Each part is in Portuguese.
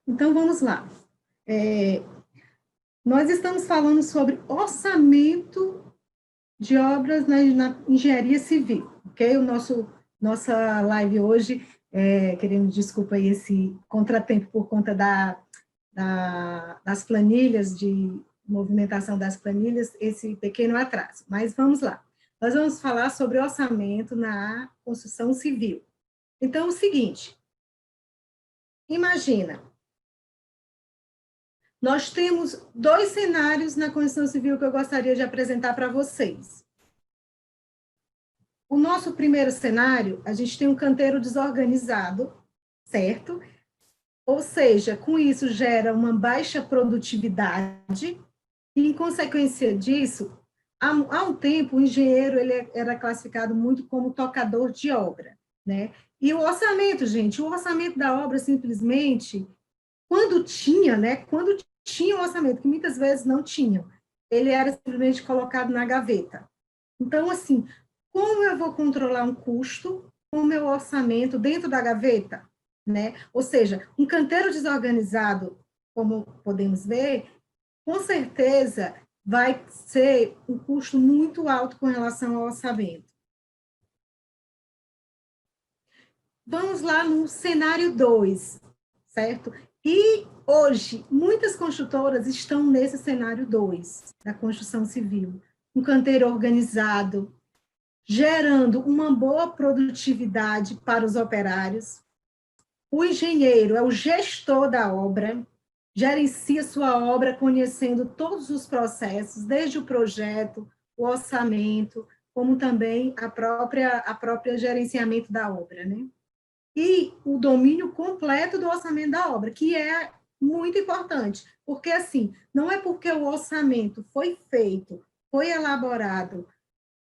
Então, vamos lá. Nós estamos falando sobre orçamento de obras na engenharia civil, ok? Nossa live hoje, querendo desculpa aí esse contratempo por conta das planilhas, de movimentação das planilhas, esse pequeno atraso. Mas vamos lá. Nós vamos falar sobre orçamento na construção civil. Então, é o seguinte, imagina, nós temos dois cenários na construção civil que eu gostaria de apresentar para vocês. O nosso primeiro cenário, a gente tem um canteiro desorganizado, certo? Ou seja, com isso gera uma baixa produtividade e, em consequência disso, há um tempo o engenheiro ele era classificado muito como tocador de obra, né? E o orçamento, gente, o orçamento da obra simplesmente, quando tinha, né? Quando tinha o orçamento, que muitas vezes não tinham, ele era simplesmente colocado na gaveta. Então, assim, como eu vou controlar um custo com o meu orçamento dentro da gaveta, né? Ou seja, um canteiro desorganizado, como podemos ver, com certeza vai ser um custo muito alto com relação ao orçamento. Vamos lá no cenário 2, certo? E hoje, muitas construtoras estão nesse cenário 2 da construção civil. Um canteiro organizado, gerando uma boa produtividade para os operários. O engenheiro é o gestor da obra, gerencia sua obra conhecendo todos os processos, desde o projeto, o orçamento, como também a própria gerenciamento da obra, né? E o domínio completo do orçamento da obra, que é muito importante, porque assim, não é porque o orçamento foi feito, foi elaborado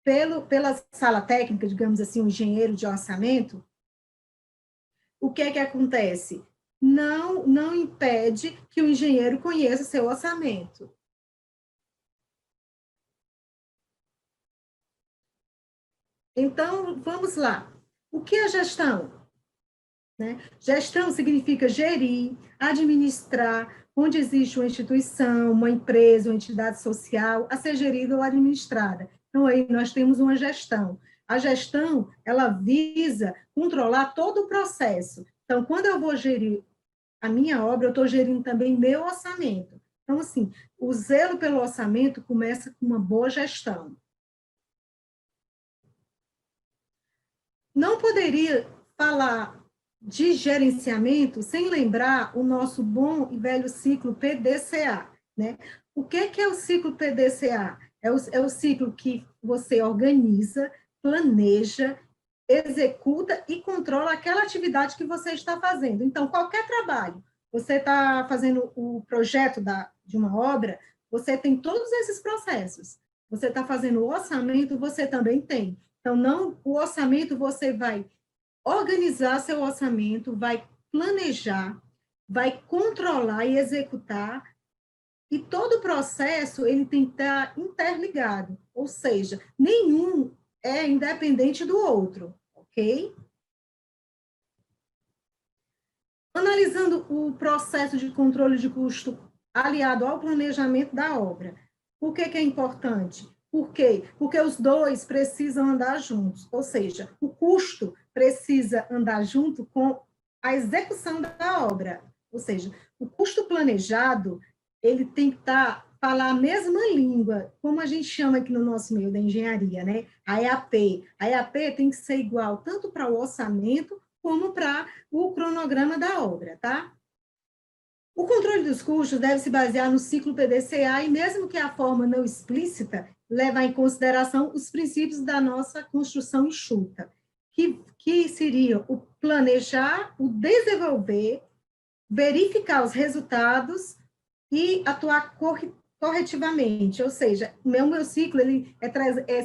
pela sala técnica, digamos assim, o engenheiro de orçamento, o que é que acontece? Não impede que o engenheiro conheça seu orçamento. Então, vamos lá. O que é gestão? Né? Gestão significa gerir, administrar, onde existe uma instituição, uma empresa, uma entidade social a ser gerida ou administrada. Então, aí nós temos uma gestão. A gestão, ela visa controlar todo o processo. Então, quando eu vou gerir a minha obra, eu estou gerindo também meu orçamento. Então, assim, o zelo pelo orçamento começa com uma boa gestão. Não poderia falar de gerenciamento sem lembrar o nosso bom e velho ciclo PDCA, né? O que é o ciclo PDCA? É o ciclo que você organiza, planeja, executa e controla aquela atividade que você está fazendo. Então, qualquer trabalho, você está fazendo o projeto de uma obra, você tem todos esses processos. Você está fazendo o orçamento, você também tem. Então, não, o orçamento você vai organizar seu orçamento, vai planejar, vai controlar e executar, e todo o processo ele tem que estar interligado, ou seja, nenhum é independente do outro, ok? Analisando o processo de controle de custo aliado ao planejamento da obra, por que é importante? Por quê? Porque os dois precisam andar juntos, ou seja, o custo precisa andar junto com a execução da obra, ou seja, o custo planejado, ele tem que falar a mesma língua, como a gente chama aqui no nosso meio da engenharia, né? A EAP. A EAP tem que ser igual tanto para o orçamento como para o cronograma da obra, tá? O controle dos custos deve se basear no ciclo PDCA e, mesmo que a forma não explícita, levar em consideração os princípios da nossa construção enxuta, que seria o planejar, o desenvolver, verificar os resultados e atuar corretivamente, ou seja, o meu ciclo ele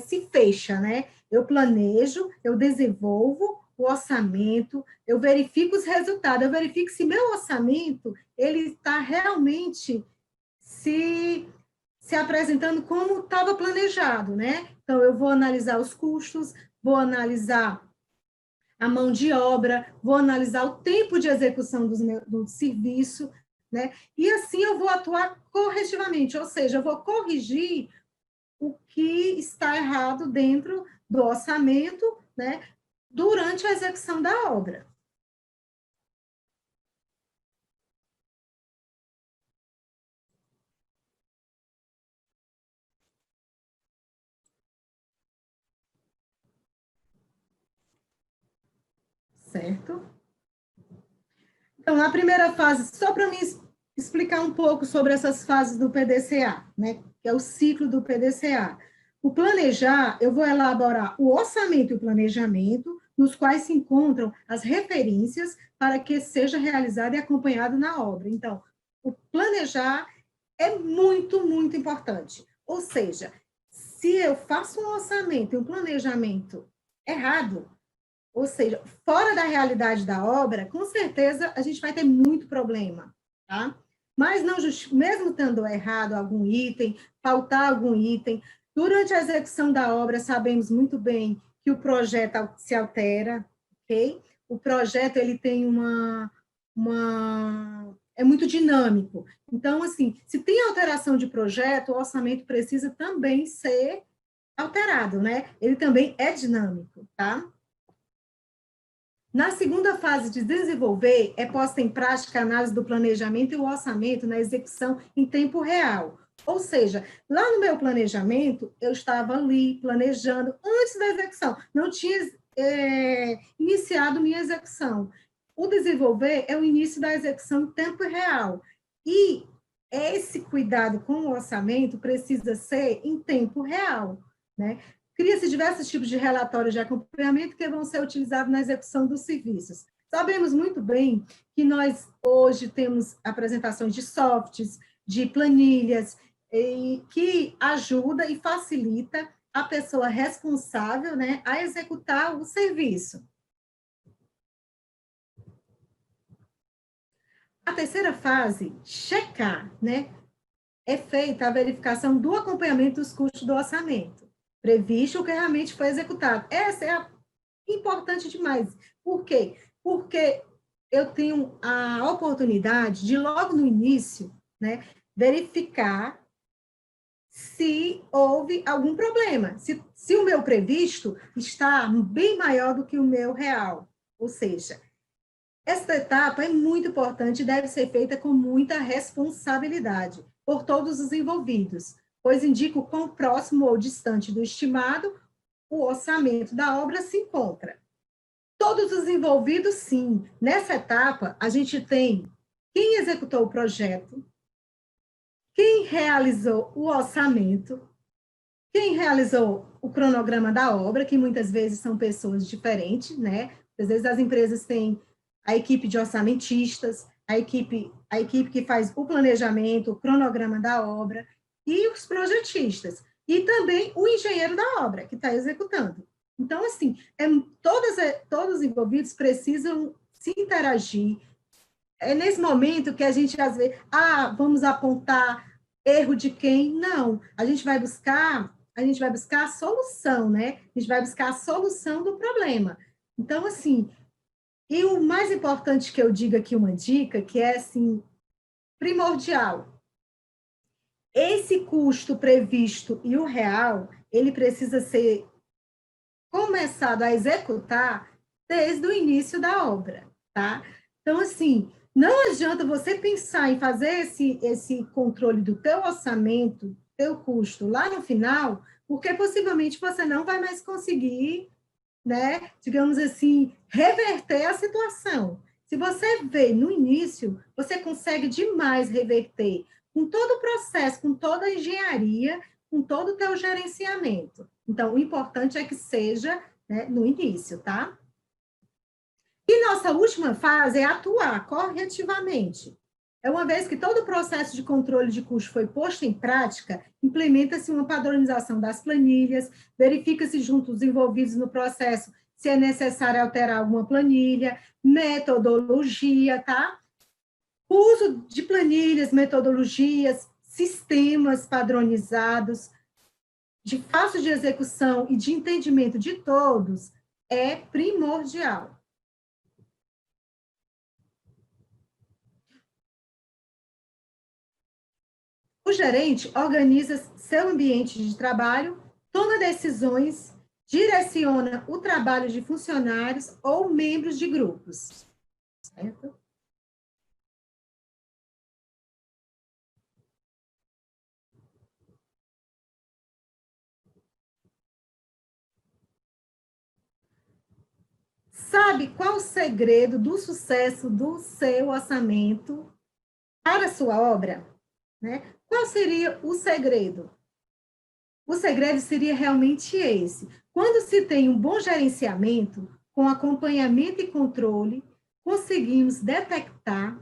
se fecha, né? Eu planejo, eu desenvolvo o orçamento, eu verifico os resultados, eu verifico se meu orçamento ele está realmente se, se apresentando como estava planejado, né? Então, eu vou analisar os custos, vou analisar a mão de obra, vou analisar o tempo de execução do serviço, né? E assim eu vou atuar corretivamente, ou seja, eu vou corrigir o que está errado dentro do orçamento, né, durante a execução da obra. Certo? Então, a primeira fase, só para me explicar um pouco sobre essas fases do PDCA, né, que é o ciclo do PDCA. O planejar, eu vou elaborar o orçamento e o planejamento, nos quais se encontram as referências para que seja realizado e acompanhado na obra. Então, o planejar é muito, muito importante. Ou seja, se eu faço um orçamento e um planejamento errado, ou seja, fora da realidade da obra, com certeza a gente vai ter muito problema, tá? Mas não mesmo estando errado algum item, faltar algum item, durante a execução da obra sabemos muito bem que o projeto se altera, ok? O projeto ele tem é muito dinâmico. Então, assim, se tem alteração de projeto, o orçamento precisa também ser alterado, né? Ele também é dinâmico, tá? Na segunda fase de desenvolver, é posta em prática a análise do planejamento e o orçamento na execução em tempo real. Ou seja, lá no meu planejamento, eu estava ali planejando antes da execução, não tinha iniciado minha execução. O desenvolver é o início da execução em tempo real. E esse cuidado com o orçamento precisa ser em tempo real, né? Cria-se diversos tipos de relatórios de acompanhamento que vão ser utilizados na execução dos serviços. Sabemos muito bem que nós hoje temos apresentações de softs, de planilhas, que ajuda e facilita a pessoa responsável, né, a executar o serviço. A terceira fase, checar, né, é feita a verificação do acompanhamento dos custos do orçamento, previsto o que realmente foi executado. Essa é a importante demais. Por quê? Porque eu tenho a oportunidade de, logo no início, né, verificar se houve algum problema, se o meu previsto está bem maior do que o meu real. Ou seja, esta etapa é muito importante e deve ser feita com muita responsabilidade por todos os envolvidos, pois indica o quão próximo ou distante do estimado o orçamento da obra se encontra. Todos os envolvidos, sim. Nessa etapa, a gente tem quem executou o projeto, quem realizou o orçamento, quem realizou o cronograma da obra, que muitas vezes são pessoas diferentes, né? Às vezes as empresas têm a equipe de orçamentistas, a equipe que faz o planejamento, o cronograma da obra, e os projetistas. E também o engenheiro da obra, que está executando. Então, assim, todos os envolvidos precisam se interagir. É nesse momento que a gente, às vezes, vamos apontar erro de quem? Não, a gente vai buscar a solução, né? A gente vai buscar a solução do problema. Então, assim, e o mais importante que eu digo aqui, uma dica, que é, assim, primordial. Esse custo previsto e o real, ele precisa ser começado a executar desde o início da obra, tá? Então, assim, não adianta você pensar em fazer esse controle do teu orçamento, teu custo lá no final, porque possivelmente você não vai mais conseguir, né, digamos assim, reverter a situação. Se você vê no início, você consegue demais reverter com todo o processo, com toda a engenharia, com todo o teu gerenciamento. Então, o importante é que seja, né, no início, tá? E nossa última fase é atuar corretivamente. É uma vez que todo o processo de controle de custo foi posto em prática, implementa-se uma padronização das planilhas, verifica-se junto os envolvidos no processo se é necessário alterar alguma planilha, metodologia, tá? Uso de planilhas, metodologias, sistemas padronizados, de fácil de execução e de entendimento de todos, é primordial. O gerente organiza seu ambiente de trabalho, toma decisões, direciona o trabalho de funcionários ou membros de grupos. Certo? Sabe qual o segredo do sucesso do seu orçamento para a sua obra? Né? Qual seria o segredo? O segredo seria realmente esse. Quando se tem um bom gerenciamento, com acompanhamento e controle, conseguimos detectar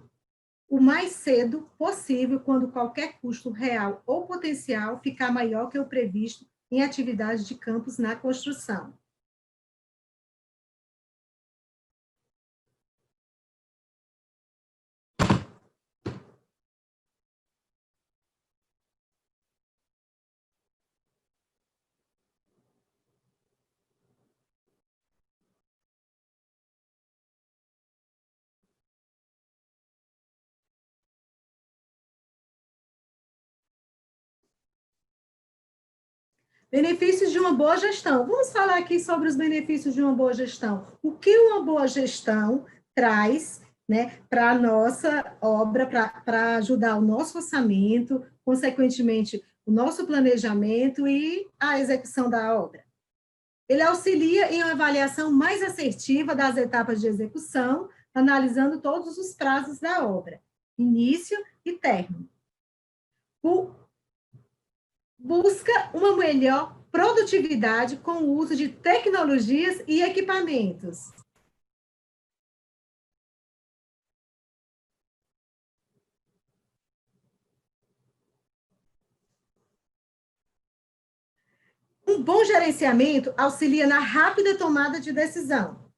o mais cedo possível quando qualquer custo real ou potencial ficar maior que o previsto em atividades de campos na construção. Benefícios de uma boa gestão. Vamos falar aqui sobre os benefícios de uma boa gestão. O que uma boa gestão traz, né, para a nossa obra, para ajudar o nosso orçamento, consequentemente, o nosso planejamento e a execução da obra. Ele auxilia em uma avaliação mais assertiva das etapas de execução, analisando todos os prazos da obra, início e término. Busca uma melhor produtividade com o uso de tecnologias e equipamentos. Um bom gerenciamento auxilia na rápida tomada de decisão.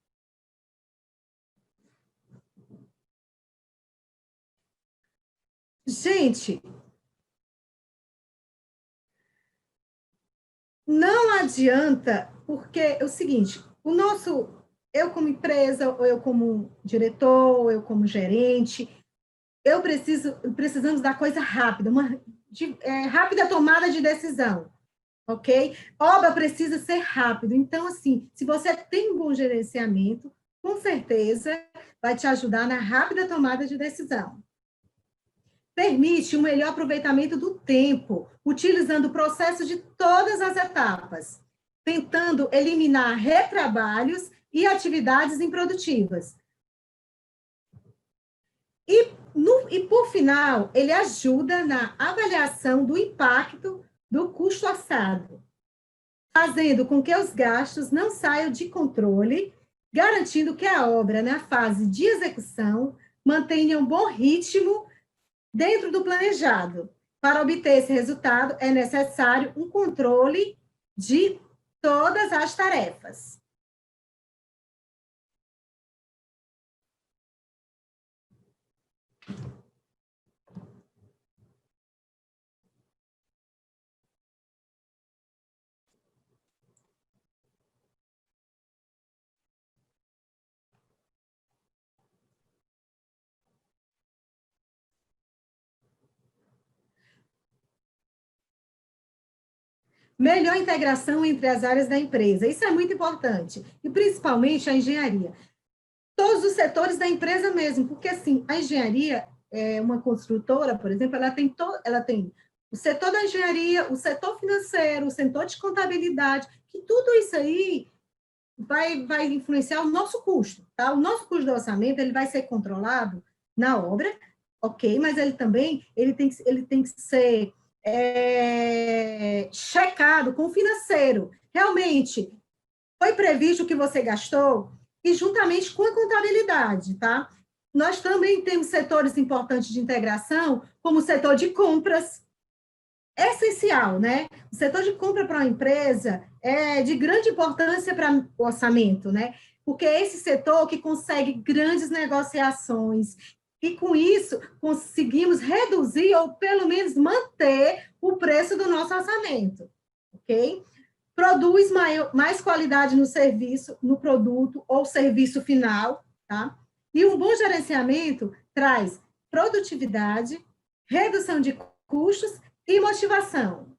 Gente, não adianta, porque é o seguinte, eu como empresa, ou eu como diretor, ou eu como gerente, precisamos da coisa rápida, rápida tomada de decisão, ok? Obra precisa ser rápido. Então, assim, se você tem um bom gerenciamento, com certeza vai te ajudar na rápida tomada de decisão. Permite um melhor aproveitamento do tempo, utilizando o processo de todas as etapas, tentando eliminar retrabalhos e atividades improdutivas. E por final, ele ajuda na avaliação do impacto do custo orçado, fazendo com que os gastos não saiam de controle, garantindo que a obra, na fase de execução, mantenha um bom ritmo dentro do planejado. Para obter esse resultado, é necessário um controle de todas as tarefas. Melhor integração entre as áreas da empresa. Isso é muito importante. E principalmente a engenharia. Todos os setores da empresa mesmo, porque assim, a engenharia, uma construtora, por exemplo, ela tem o setor da engenharia, o setor financeiro, o setor de contabilidade, que tudo isso aí vai influenciar o nosso custo, tá? O nosso custo do orçamento, ele vai ser controlado na obra, ok, mas ele tem que ser checado com o financeiro. Realmente, foi previsto o que você gastou? E juntamente com a contabilidade, tá? Nós também temos setores importantes de integração, como o setor de compras, é essencial, né? O setor de compra para uma empresa é de grande importância para o orçamento, né? Porque é esse setor que consegue grandes negociações e, com isso, conseguimos reduzir ou, pelo menos, manter o preço do nosso orçamento, ok? produz mais qualidade no serviço, no produto ou serviço final, tá? E um bom gerenciamento traz produtividade, redução de custos e motivação.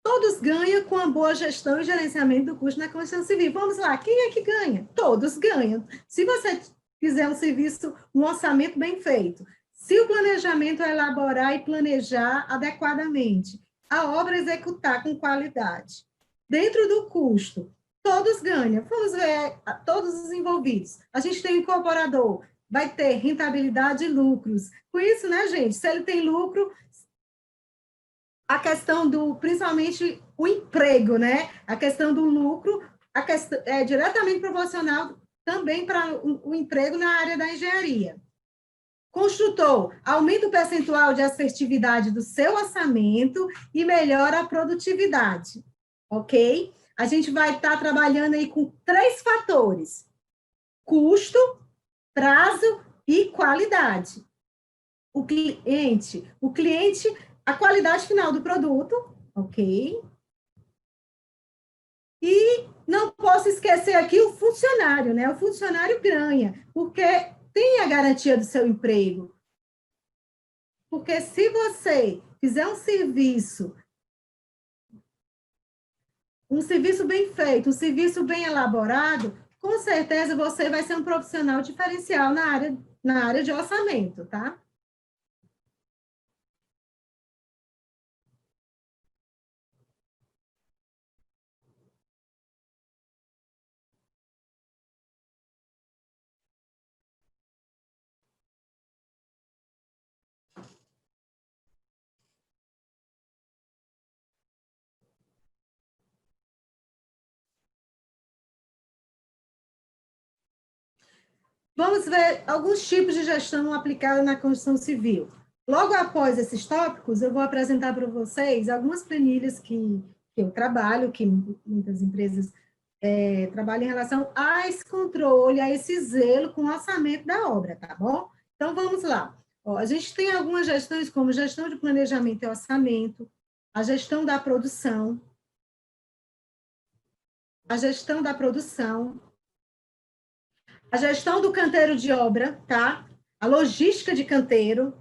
Todos ganham com a boa gestão e gerenciamento do custo na construção civil. Vamos lá, quem é que ganha? Todos ganham. Se você fizer um serviço, um orçamento bem feito, se o planejamento é elaborar e planejar adequadamente, a obra executar com qualidade, dentro do custo, todos ganham. Vamos ver todos os envolvidos. A gente tem o incorporador, vai ter rentabilidade e lucros. Com isso, né, gente? Se ele tem lucro, a questão do, principalmente o emprego, né? A questão do lucro, a questão, é diretamente proporcional também para o emprego na área da engenharia. Construtor, aumenta o percentual de assertividade do seu orçamento e melhora a produtividade, ok? A gente vai estar trabalhando aí com 3 fatores: custo, prazo e qualidade. O cliente, a qualidade final do produto, ok? E não posso esquecer aqui o funcionário, né? O funcionário ganha, porque tem a garantia do seu emprego. Porque se você fizer um serviço bem feito, um serviço bem elaborado, com certeza você vai ser um profissional diferencial na área de orçamento, tá? Vamos ver alguns tipos de gestão aplicada na construção civil. Logo após esses tópicos, eu vou apresentar para vocês algumas planilhas que eu trabalho, que muitas empresas trabalham em relação a esse controle, a esse zelo com o orçamento da obra, tá bom? Então, vamos lá. Ó, a gente tem algumas gestões, como gestão de planejamento e orçamento, a gestão da produção, a gestão da produção, a gestão do canteiro de obra, tá? A logística de canteiro,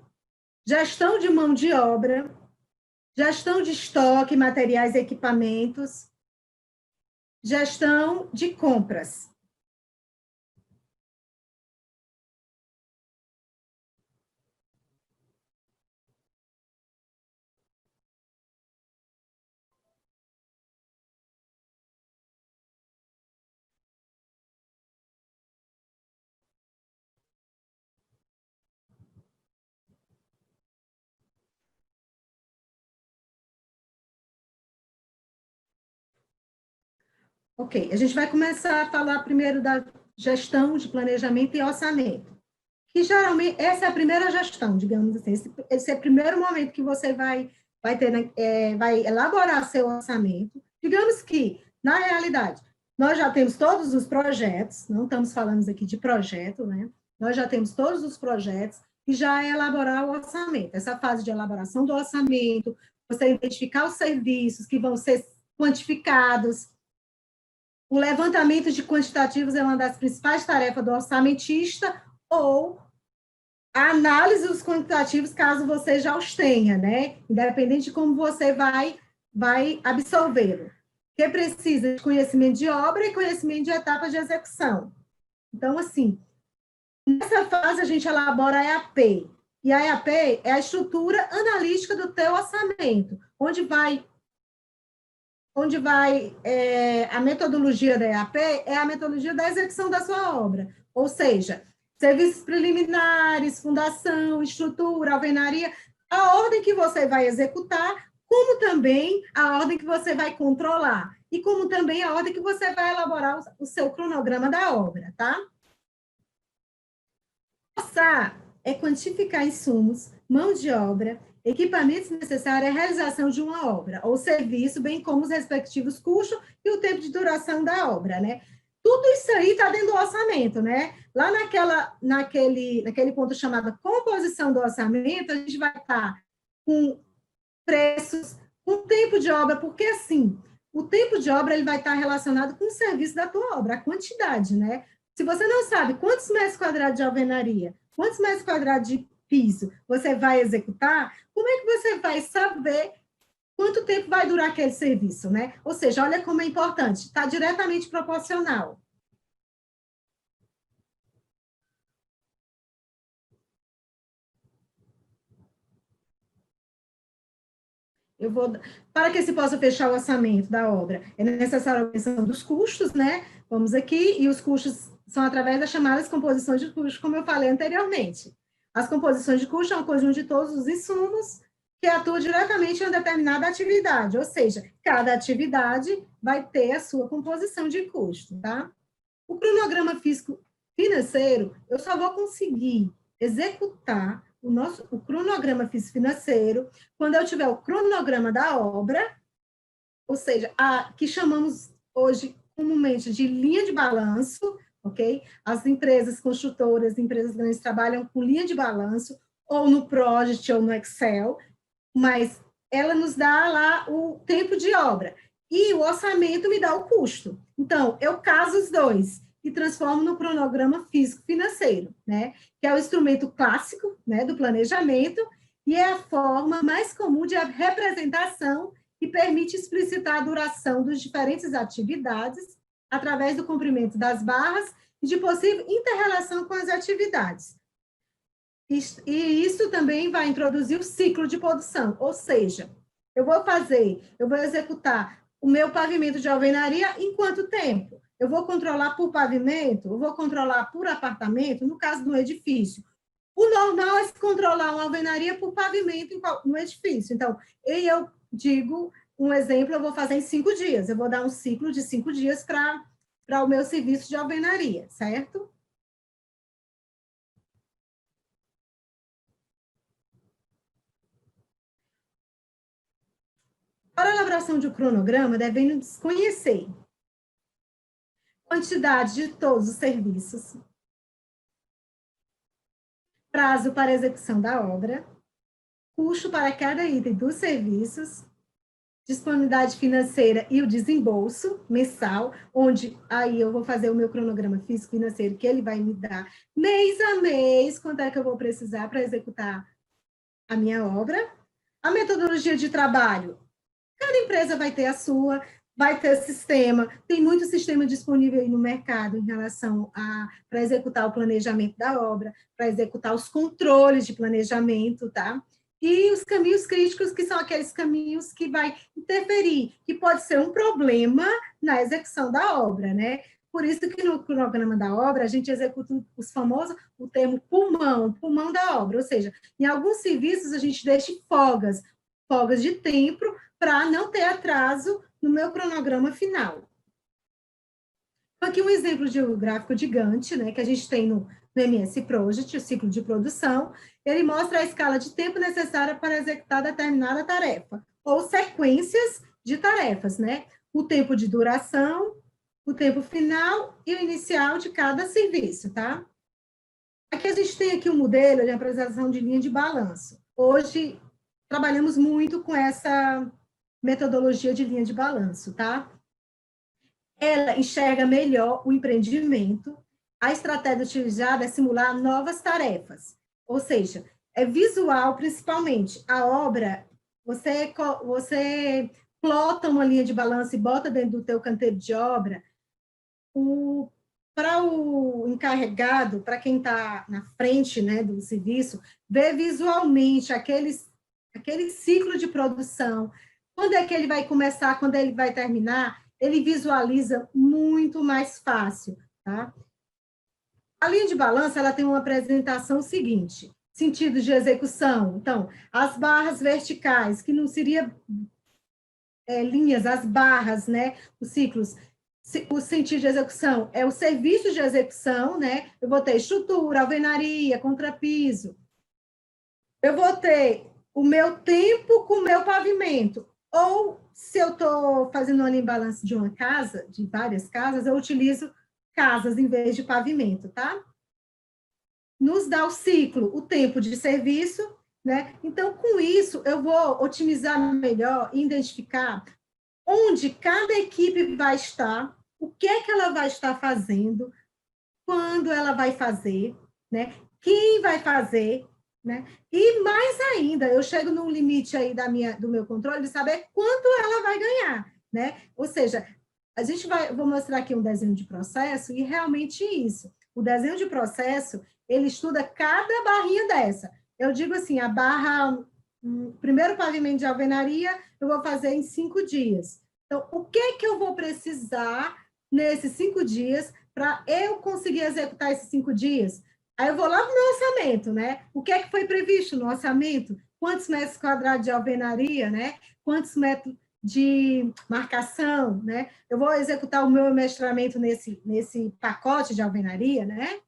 gestão de mão de obra, gestão de estoque, materiais e equipamentos, gestão de compras. Ok, a gente vai começar a falar primeiro da gestão de planejamento e orçamento, que geralmente essa é a primeira gestão, digamos assim, esse é o primeiro momento que você vai ter, vai elaborar seu orçamento. Digamos que, na realidade, nós já temos todos os projetos, não estamos falando aqui de projeto, né? Nós já temos todos os projetos e já é elaborar o orçamento. Essa fase de elaboração do orçamento, você identificar os serviços que vão ser quantificados. O levantamento de quantitativos é uma das principais tarefas do orçamentista, ou a análise dos quantitativos, caso você já os tenha, né? Independente de como você vai absorvê-lo. Porque precisa de conhecimento de obra e conhecimento de etapas de execução. Então, assim, nessa fase a gente elabora a EAP. E a EAP é a estrutura analítica do teu orçamento, onde vai a metodologia da EAP é a metodologia da execução da sua obra, ou seja, serviços preliminares, fundação, estrutura, alvenaria, a ordem que você vai executar como também a ordem que você vai controlar, e como também a ordem que você vai elaborar o seu cronograma da obra, tá? Orçar é quantificar insumos, mão de obra, equipamentos necessários à realização de uma obra ou serviço, bem como os respectivos custos e o tempo de duração da obra, né? Tudo isso aí está dentro do orçamento, né? Lá naquele ponto chamado composição do orçamento, a gente vai estar com preços, com tempo de obra, porque assim, o tempo de obra ele vai estar relacionado com o serviço da tua obra, a quantidade, né? Se você não sabe quantos metros quadrados de alvenaria, quantos metros quadrados de piso você vai executar, como é que você vai saber quanto tempo vai durar aquele serviço, né? Ou seja, olha como é importante, está diretamente proporcional. Para que se possa fechar o orçamento da obra, é necessária a obtenção dos custos, né? Vamos aqui, e os custos são através das chamadas composições de custos, como eu falei anteriormente. As composições de custos são um conjunto de todos os insumos que atuam diretamente em uma determinada atividade, ou seja, cada atividade vai ter a sua composição de custo, tá? O cronograma físico financeiro, eu só vou conseguir executar o cronograma financeiro quando eu tiver o cronograma da obra, ou seja, a que chamamos hoje comumente de linha de balanço, ok? As empresas construtoras, empresas grandes trabalham com linha de balanço, ou no Project ou no Excel, mas ela nos dá lá o tempo de obra. E o orçamento me dá o custo. Então, eu caso os dois e transformo no cronograma físico-financeiro, né? Que é o instrumento clássico, né, do planejamento, e é a forma mais comum de representação que permite explicitar a duração das diferentes atividades através do comprimento das barras e de possível inter-relação com as atividades. E isso também vai introduzir o ciclo de produção, ou seja, eu vou executar o meu pavimento de alvenaria em quanto tempo? Eu vou controlar por pavimento, eu vou controlar por apartamento, no caso do edifício. O normal é se controlar uma alvenaria por pavimento no edifício. Então, eu digo, um exemplo, eu vou fazer em 5 dias. Eu vou dar um ciclo de 5 dias para o meu serviço de alvenaria, certo? Para a elaboração de um cronograma, devemos conhecer quantidade de todos os serviços, prazo para execução da obra, custo para cada item dos serviços, disponibilidade financeira e o desembolso mensal, onde aí eu vou fazer o meu cronograma físico-financeiro, que ele vai me dar mês a mês, quanto é que eu vou precisar para executar a minha obra. A metodologia de trabalho, cada empresa vai ter a sua, vai ter sistema, tem muito sistema disponível aí no mercado em relação para executar o planejamento da obra, para executar os controles de planejamento, tá? E os caminhos críticos, que são aqueles caminhos que vai interferir, que pode ser um problema na execução da obra, né? Por isso que no cronograma da obra a gente executa os famosos, o termo pulmão da obra, ou seja, em alguns serviços a gente deixa folgas de tempo para não ter atraso no meu cronograma final. Aqui um exemplo de um gráfico de Gantt, né, que a gente tem no MS Project, o ciclo de produção. Ele mostra a escala de tempo necessária para executar determinada tarefa, ou sequências de tarefas, né? O tempo de duração, o tempo final e o inicial de cada serviço, tá? Aqui a gente tem aqui um modelo de apresentação de linha de balanço. Hoje, trabalhamos muito com essa metodologia de linha de balanço, tá? Ela enxerga melhor o empreendimento, a estratégia utilizada é simular novas tarefas, ou seja, é visual principalmente. A obra, você plota uma linha de balanço e bota dentro do teu canteiro de obra, para o encarregado, para quem está na frente, né, do serviço, ver visualmente aquele ciclo de produção, quando é que ele vai começar, quando ele vai terminar, ele visualiza muito mais fácil, tá? A linha de balanço, ela tem uma apresentação seguinte, sentidos de execução. Então, as barras verticais, que não seria linhas, as barras, né? Os ciclos, o sentido de execução é o serviço de execução, né? Eu vou ter estrutura, alvenaria, contrapiso. Eu vou ter o meu tempo com o meu pavimento. Ou, se eu estou fazendo uma imbalance de uma casa, de várias casas, eu utilizo casas em vez de pavimento, tá? Nos dá o ciclo, o tempo de serviço, né? Então, com isso, eu vou otimizar melhor e identificar onde cada equipe vai estar, o que é que ela vai estar fazendo, quando ela vai fazer, né? Quem vai fazer, né? E mais ainda, eu chego num limite aí do meu controle de saber quanto ela vai ganhar, né? Ou seja, vou mostrar aqui um desenho de processo e realmente isso. O desenho de processo, ele estuda cada barrinha dessa. Eu digo assim, a barra, primeiro pavimento de alvenaria, eu vou fazer em 5 dias. Então, o que é que eu vou precisar nesses 5 dias para eu conseguir executar esses 5 dias? Aí eu vou lá no meu orçamento, né? O que é que foi previsto no orçamento? Quantos metros quadrados de alvenaria, né? Quantos metros de marcação, né? Eu vou executar o meu mestramento nesse pacote de alvenaria, né?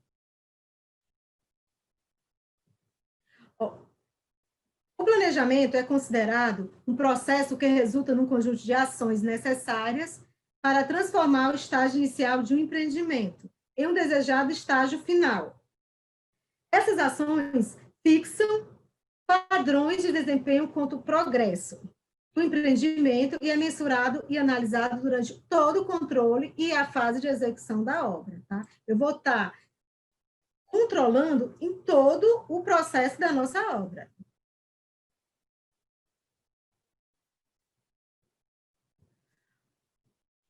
O planejamento é considerado um processo que resulta num conjunto de ações necessárias para transformar o estágio inicial de um empreendimento em um desejado estágio final. Essas ações fixam padrões de desempenho quanto ao progresso do empreendimento e é mensurado e analisado durante todo o controle e a fase de execução da obra. Tá? Eu vou estar controlando em todo o processo da nossa obra.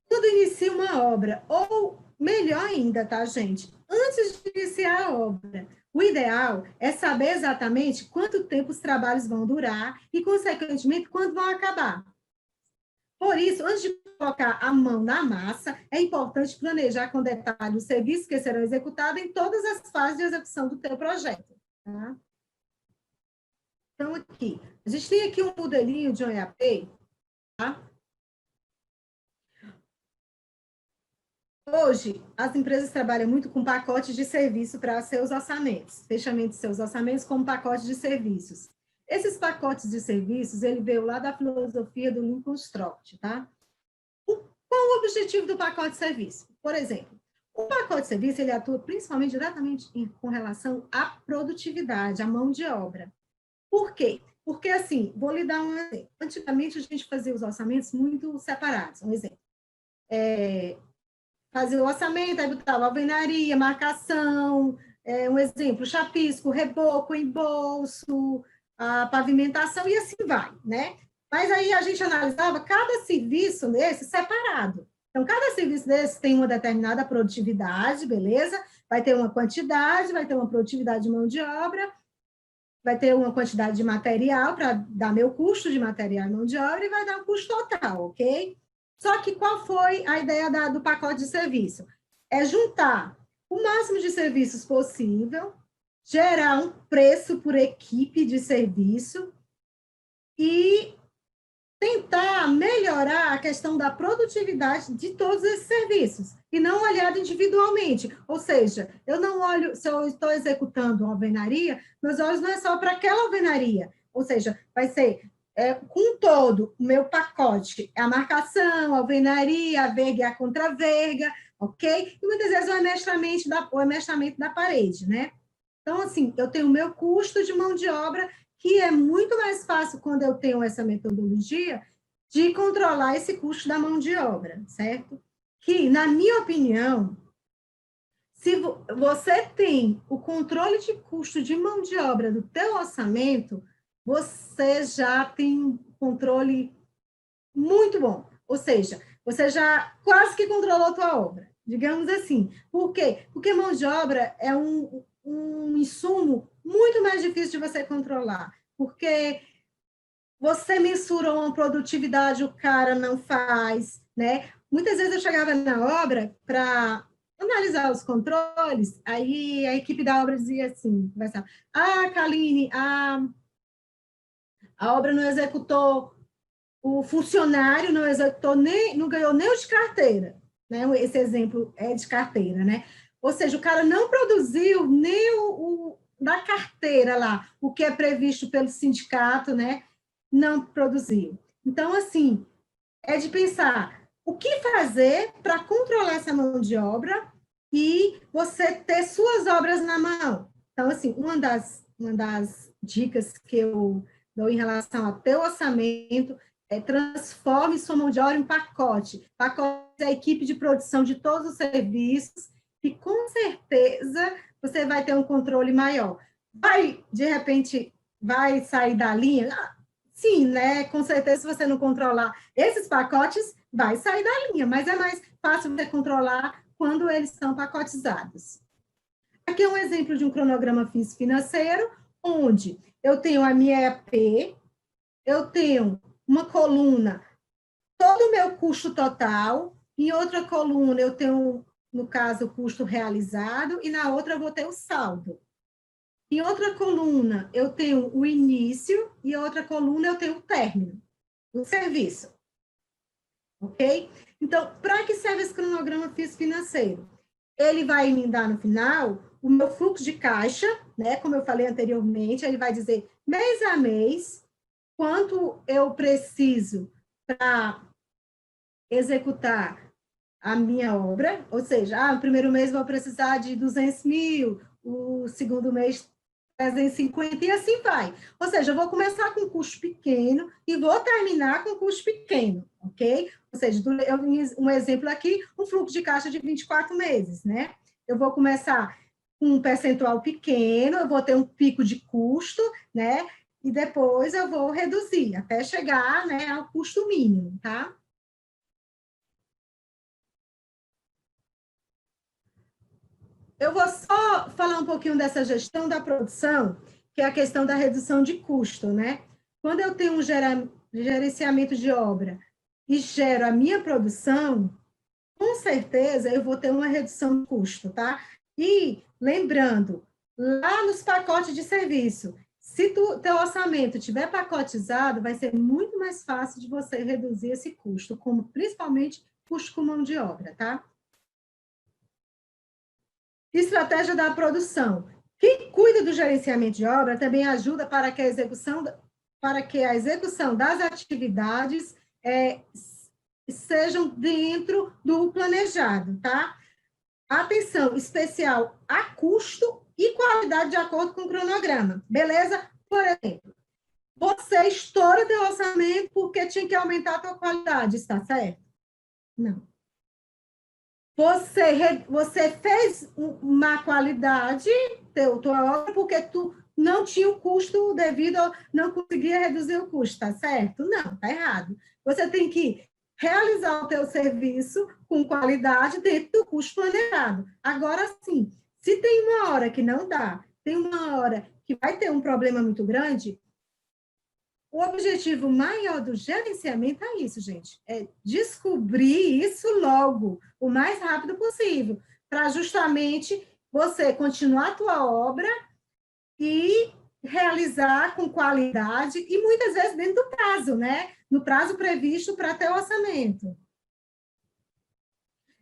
Quando inicia uma obra, ou melhor ainda, tá, gente? Antes de iniciar a obra, o ideal é saber exatamente quanto tempo os trabalhos vão durar e, consequentemente, quando vão acabar. Por isso, antes de colocar a mão na massa, é importante planejar com detalhe os serviços que serão executados em todas as fases de execução do teu projeto. Tá? Então, aqui, a gente tem aqui um modelinho de OEAP, tá? Hoje, as empresas trabalham muito com pacotes de serviço para seus orçamentos, fechamento de seus orçamentos como pacotes de serviços. Esses pacotes de serviços, ele veio lá da filosofia do Lean Construct, tá? Qual o objetivo do pacote de serviço? Por exemplo, o pacote de serviço, ele atua principalmente diretamente com relação à produtividade, à mão de obra. Por quê? Porque, assim, vou lhe dar um exemplo. Antigamente, a gente fazia os orçamentos muito separados. Um exemplo. Fazia o orçamento, aí botava alvenaria, marcação, um exemplo, chapisco, reboco, embolso, a pavimentação, e assim vai, né? Mas aí a gente analisava cada serviço desse separado. Então, cada serviço desse tem uma determinada produtividade, beleza? Vai ter uma quantidade, vai ter uma produtividade de mão de obra, vai ter uma quantidade de material para dar meu custo de material e mão de obra e vai dar um custo total, ok? Só que qual foi a ideia do pacote de serviço? É juntar o máximo de serviços possível, gerar um preço por equipe de serviço e tentar melhorar a questão da produtividade de todos esses serviços, e não olhar individualmente. Ou seja, eu não olho, se eu estou executando uma alvenaria, meus olhos não é só para aquela alvenaria. Ou seja, vai ser com todo o meu pacote, a marcação, a alvenaria, a verga e a contraverga, ok? E muitas vezes o amestramento da parede, né? Então, assim, eu tenho o meu custo de mão de obra, que é muito mais fácil quando eu tenho essa metodologia de controlar esse custo da mão de obra, certo? Que, na minha opinião, se você tem o controle de custo de mão de obra do teu orçamento, você já tem um controle muito bom. Ou seja, você já quase que controlou a tua obra, digamos assim. Por quê? Porque mão de obra é um insumo muito mais difícil de você controlar, porque você mensura uma produtividade, o cara não faz, né? Muitas vezes eu chegava na obra para Analisar os controles, aí a equipe da obra dizia assim, Kaline, a obra não executou, o funcionário não executou nem, não ganhou nem o de carteira, né? Esse exemplo é de carteira, né? Ou seja, o cara não produziu nem da carteira lá, o que é previsto pelo sindicato, né? Não produziu. Então, assim, é de pensar o que fazer para controlar essa mão de obra e você ter suas obras na mão. Então, assim, uma das dicas que eu dou em relação ao teu orçamento é transforme sua mão de obra em pacote. Pacote é a equipe de produção de todos os serviços e, com certeza, você vai ter um controle maior. Vai, de repente, vai sair da linha? Sim, né? Com certeza, se você não controlar esses pacotes, vai sair da linha, mas é mais fácil você controlar quando eles são pacotizados. Aqui é um exemplo de um cronograma financeiro, onde eu tenho a minha EAP, eu tenho uma coluna, todo o meu custo total, em outra coluna eu tenho, no caso, o custo realizado, e na outra eu vou ter o saldo. Em outra coluna, eu tenho o início, e em outra coluna, eu tenho o término do serviço. Ok? Então, para que serve esse cronograma financeiro? Ele vai me dar no final o meu fluxo de caixa, né? Como eu falei anteriormente, ele vai dizer mês a mês quanto eu preciso para executar a minha obra, ou seja, o primeiro mês vou precisar de 200 mil, o segundo mês 350 e assim vai. Ou seja, eu vou começar com um custo pequeno e vou terminar com um custo pequeno, ok? Ou seja, um exemplo aqui, um fluxo de caixa de 24 meses, né? Eu vou começar com um percentual pequeno, eu vou ter um pico de custo, né? E depois eu vou reduzir até chegar, né, ao custo mínimo, tá? Eu vou só falar um pouquinho dessa gestão da produção, que é a questão da redução de custo, né? Quando eu tenho um gerenciamento de obra e gero a minha produção, com certeza eu vou ter uma redução de custo, tá? E lembrando, lá nos pacotes de serviço, se teu orçamento tiver pacotizado, vai ser muito mais fácil de você reduzir esse custo, como principalmente custo com mão de obra, tá? Estratégia da produção. Quem cuida do gerenciamento de obra também ajuda para que a execução das atividades sejam dentro do planejado, tá? Atenção especial a custo e qualidade de acordo com o cronograma, beleza? Por exemplo, você estoura teu orçamento porque tinha que aumentar a tua qualidade, está certo? Não. Você fez má qualidade, tua obra, porque tu não tinha o custo devido, não conseguia reduzir o custo, tá certo? Não, tá errado. Você tem que realizar o teu serviço com qualidade dentro do custo planejado. Agora sim, se tem uma hora que não dá, tem uma hora que vai ter um problema muito grande, o objetivo maior do gerenciamento é isso, gente, é descobrir isso logo, o mais rápido possível, para justamente você continuar a tua obra e realizar com qualidade e muitas vezes dentro do prazo, né? No prazo previsto para ter o orçamento.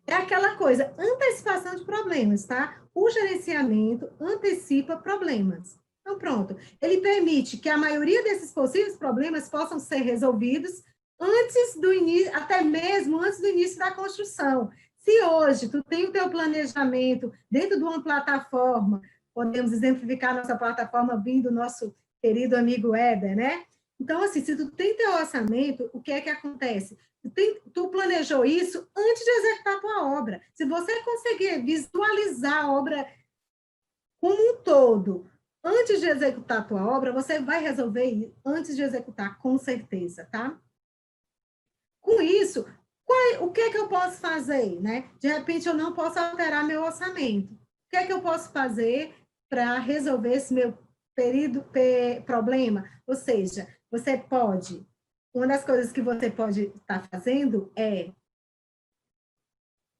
É aquela coisa, antecipação de problemas, tá? O gerenciamento antecipa problemas. Então, pronto. Ele permite que a maioria desses possíveis problemas possam ser resolvidos antes do início, até mesmo antes do início da construção. Se hoje tu tem o teu planejamento dentro de uma plataforma, podemos exemplificar nossa plataforma vindo do nosso querido amigo Éder, né? Então, assim, se tu tem teu orçamento, o que é que acontece? Tu planejou isso antes de executar a tua obra. Se você conseguir visualizar a obra como um todo, antes de executar a tua obra, você vai resolver antes de executar, com certeza, tá? Com isso, o que é que eu posso fazer, né? De repente, eu não posso alterar meu orçamento. O que é que eu posso fazer para resolver esse meu problema? Ou seja, você pode, uma das coisas que você pode estar fazendo é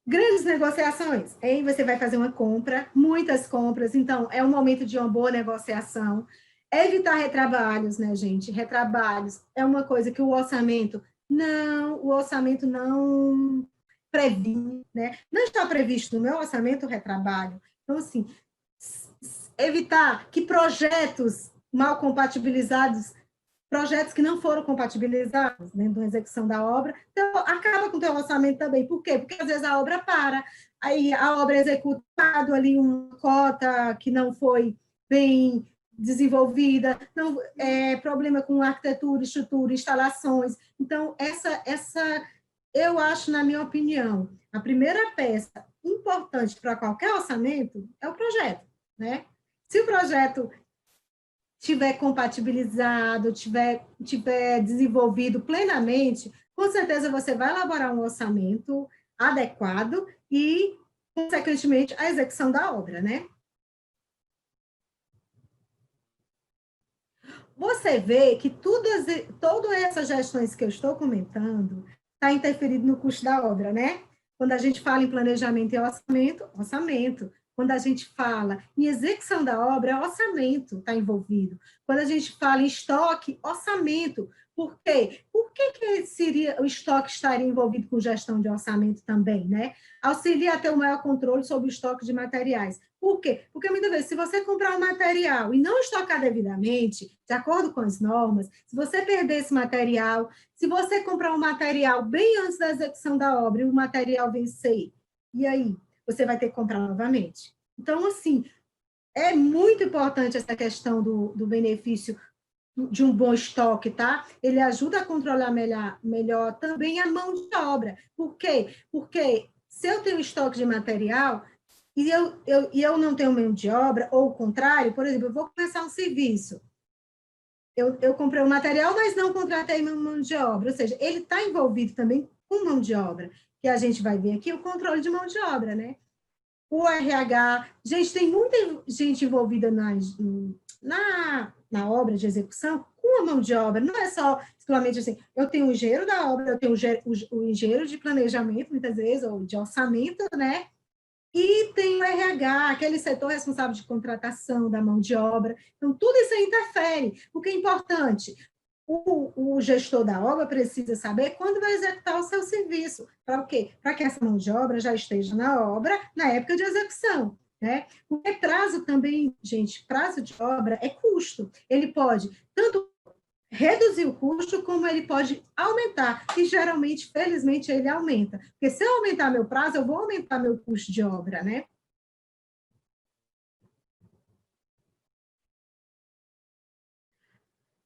Grandes negociações, aí você vai fazer uma compra, muitas compras, então é um momento de uma boa negociação. Evitar retrabalhos, né, gente? Retrabalhos é uma coisa que o orçamento não previne, né? Não está previsto no meu orçamento o retrabalho. Então, assim, evitar que projetos mal compatibilizados, projetos que não foram compatibilizados dentro da execução da obra, então acaba com o teu orçamento também. Por quê? Porque às vezes a obra para, aí a obra é executada ali uma cota que não foi bem desenvolvida, não, problema com arquitetura, estrutura, instalações. Então, eu acho, na minha opinião, a primeira peça importante para qualquer orçamento é o projeto, né? Se o projeto tiver compatibilizado, tiver desenvolvido plenamente, com certeza você vai elaborar um orçamento adequado e, consequentemente, a execução da obra, né? Você vê que todas essas gestões que eu estou comentando está interferindo no custo da obra, né? Quando a gente fala em planejamento e orçamento, orçamento. Quando a gente fala em execução da obra, orçamento está envolvido. Quando a gente fala em estoque, orçamento. Por quê? Por que seria, o estoque estaria envolvido com gestão de orçamento também, né? Auxilia a ter o maior controle sobre o estoque de materiais. Por quê? Porque muitas vezes, se você comprar um material e não estocar devidamente, de acordo com as normas, se você perder esse material, se você comprar um material bem antes da execução da obra e o material vencer, e aí? Você vai ter que comprar novamente. Então, assim, é muito importante essa questão do benefício de um bom estoque, tá? Ele ajuda a controlar melhor também a mão de obra. Por quê? Porque se eu tenho estoque de material, e eu não tenho mão de obra, ou o contrário, por exemplo, eu vou começar um serviço. Eu comprei o material, mas não contratei mão de obra. Ou seja, ele está envolvido também com mão de obra, que a gente vai ver aqui o controle de mão de obra, né? O RH, gente, tem muita gente envolvida na obra de execução com a mão de obra, não é só exclusivamente assim, eu tenho o engenheiro da obra, eu tenho o engenheiro de planejamento, muitas vezes, ou de orçamento, né? E tem o RH, aquele setor responsável de contratação da mão de obra. Então, tudo isso aí interfere. O que é importante? O gestor da obra precisa saber quando vai executar o seu serviço. Para o quê? Para que essa mão de obra já esteja na obra na época de execução. Né? Porque prazo também, gente, prazo de obra é custo. Ele pode tanto reduzir o custo, como ele pode aumentar. E geralmente, felizmente, ele aumenta. Porque se eu aumentar meu prazo, eu vou aumentar meu custo de obra, né?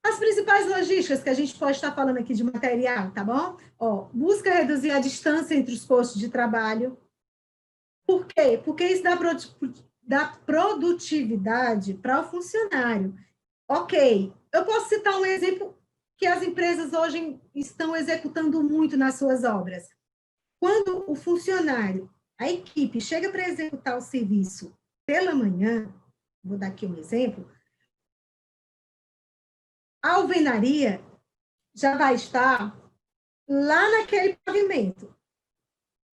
As principais logísticas que a gente pode estar falando aqui de material, tá bom? Ó, busca reduzir a distância entre os postos de trabalho. Por quê? Porque isso dá produtividade para o funcionário. Ok, eu posso citar um exemplo que as empresas hoje estão executando muito nas suas obras. Quando o funcionário, a equipe, chega para executar o serviço pela manhã, vou dar aqui um exemplo, a alvenaria já vai estar lá naquele pavimento.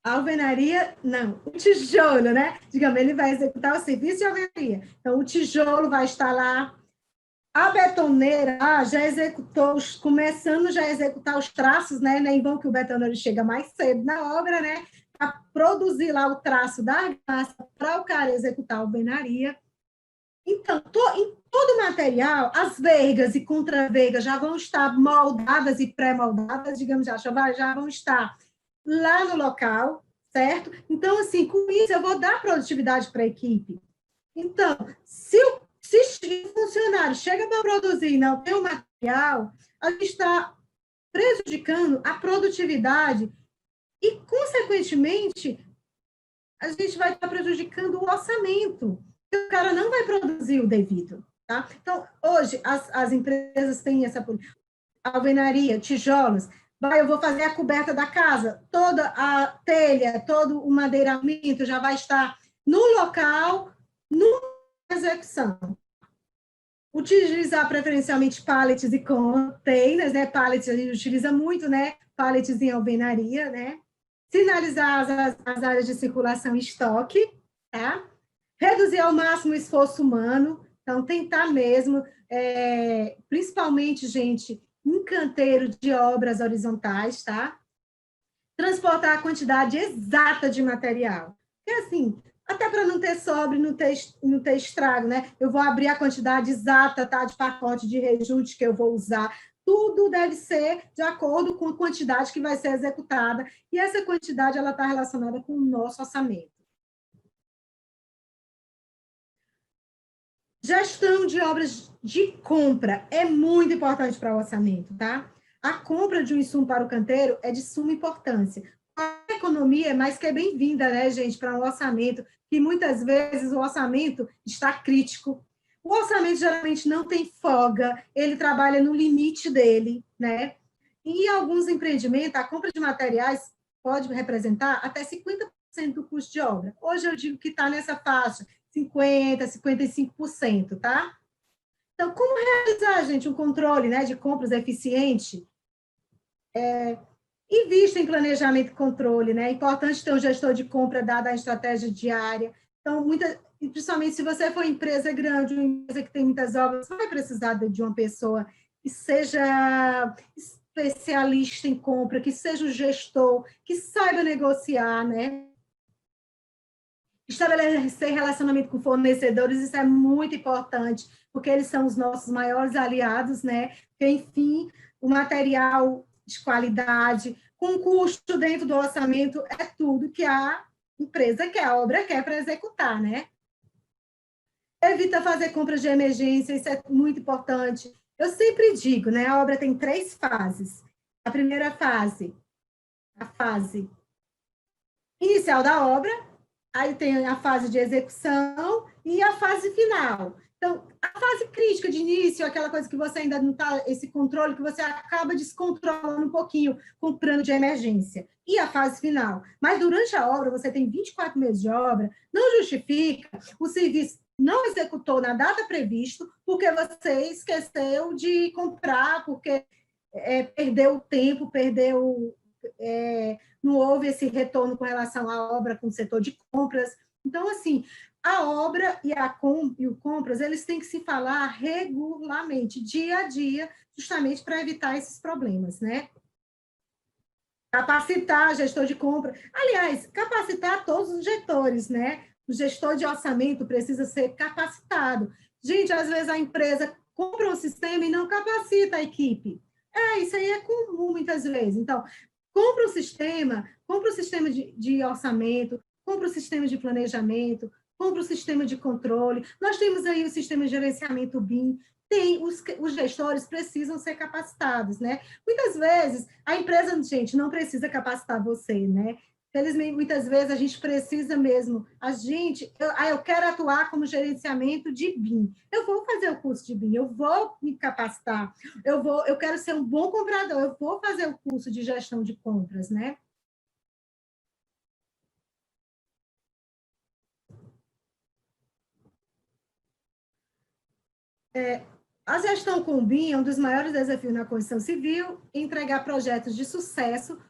A alvenaria, não, o tijolo, né? Digamos, ele vai executar o serviço de alvenaria. Então, o tijolo vai estar lá. A betoneira já executou, começando já a executar os traços, né? Nem vão que o betoneiro chega mais cedo na obra, né? Para produzir lá o traço da argamassa para o cara executar a alvenaria. Então, em todo o material, as vergas e contravergas já vão estar moldadas e pré-moldadas, digamos, já vão estar lá no local, certo? Então, assim, com isso eu vou dar produtividade para a equipe. Então, se o funcionário chega para produzir e não tem o material, a gente está prejudicando a produtividade e, consequentemente, a gente vai estar prejudicando o orçamento. O cara não vai produzir o devido. Tá? Então, hoje, as empresas têm essa alvenaria, tijolos, eu vou fazer a coberta da casa, toda a telha, todo o madeiramento já vai estar no local, no execução. Utilizar preferencialmente pallets e containers, né? Pallets a gente utiliza muito, né? Pallets em alvenaria, né? sinalizar as áreas de circulação e estoque, tá? Reduzir ao máximo o esforço humano, então tentar mesmo, principalmente, gente, em canteiro de obras horizontais, tá? Transportar a quantidade exata de material. Porque, assim, até para não ter sobre, não ter estrago, né? Eu vou abrir a quantidade exata, tá, de pacote de rejunte que eu vou usar. Tudo deve ser de acordo com a quantidade que vai ser executada, e essa quantidade ela está relacionada com o nosso orçamento. Gestão de obras de compra é muito importante para o orçamento, tá? A compra de um insumo para o canteiro é de suma importância. A economia é mais que bem-vinda, né, gente, para um orçamento, que muitas vezes o orçamento está crítico. O orçamento geralmente não tem folga, ele trabalha no limite dele, né? E em alguns empreendimentos, a compra de materiais pode representar até 50% do custo de obra. Hoje eu digo que está nessa faixa, 50%, 55%, tá? Então, como realizar, gente, um controle, né, de compras eficiente? Invista em planejamento e controle, né? É importante ter um gestor de compra dada a estratégia diária. Então, principalmente se você for empresa grande, uma empresa que tem muitas obras, você vai precisar de uma pessoa que seja especialista em compra, que seja o gestor, que saiba negociar, né? Estabelecer relacionamento com fornecedores, isso é muito importante, porque eles são os nossos maiores aliados, né? Porque, enfim, o material de qualidade, com custo dentro do orçamento, é tudo que a empresa quer, a obra quer para executar, né? Evita fazer compras de emergência, isso é muito importante. Eu sempre digo, né? A obra tem 3 fases. A primeira fase, a fase inicial da obra, aí tem a fase de execução e a fase final. Então, a fase crítica de início, aquela coisa que você ainda não está, esse controle que você acaba descontrolando um pouquinho com o plano de emergência. E a fase final. Mas durante a obra, você tem 24 meses de obra, não justifica o serviço não executou na data prevista, porque você esqueceu de comprar, porque perdeu tempo, não houve esse retorno com relação à obra com o setor de compras. Então, assim, a obra e o compras, eles têm que se falar regularmente, dia a dia, justamente para evitar esses problemas, né? Capacitar gestor de compra. Aliás, capacitar todos os gestores, né? O gestor de orçamento precisa ser capacitado. Gente, às vezes a empresa compra um sistema e não capacita a equipe. Isso aí é comum muitas vezes. Então, compra o sistema de orçamento, compra o sistema de planejamento, compra o sistema de controle. Nós temos aí o sistema de gerenciamento BIM. Os gestores precisam ser capacitados, né? Muitas vezes, a empresa, gente, não precisa capacitar você, né? Felizmente, muitas vezes a gente precisa mesmo. Eu quero atuar como gerenciamento de BIM. Eu vou fazer o curso de BIM, eu vou me capacitar, eu quero ser um bom comprador, eu vou fazer o curso de gestão de compras, né? A gestão com o BIM é um dos maiores desafios na construção civil, entregar projetos de sucesso.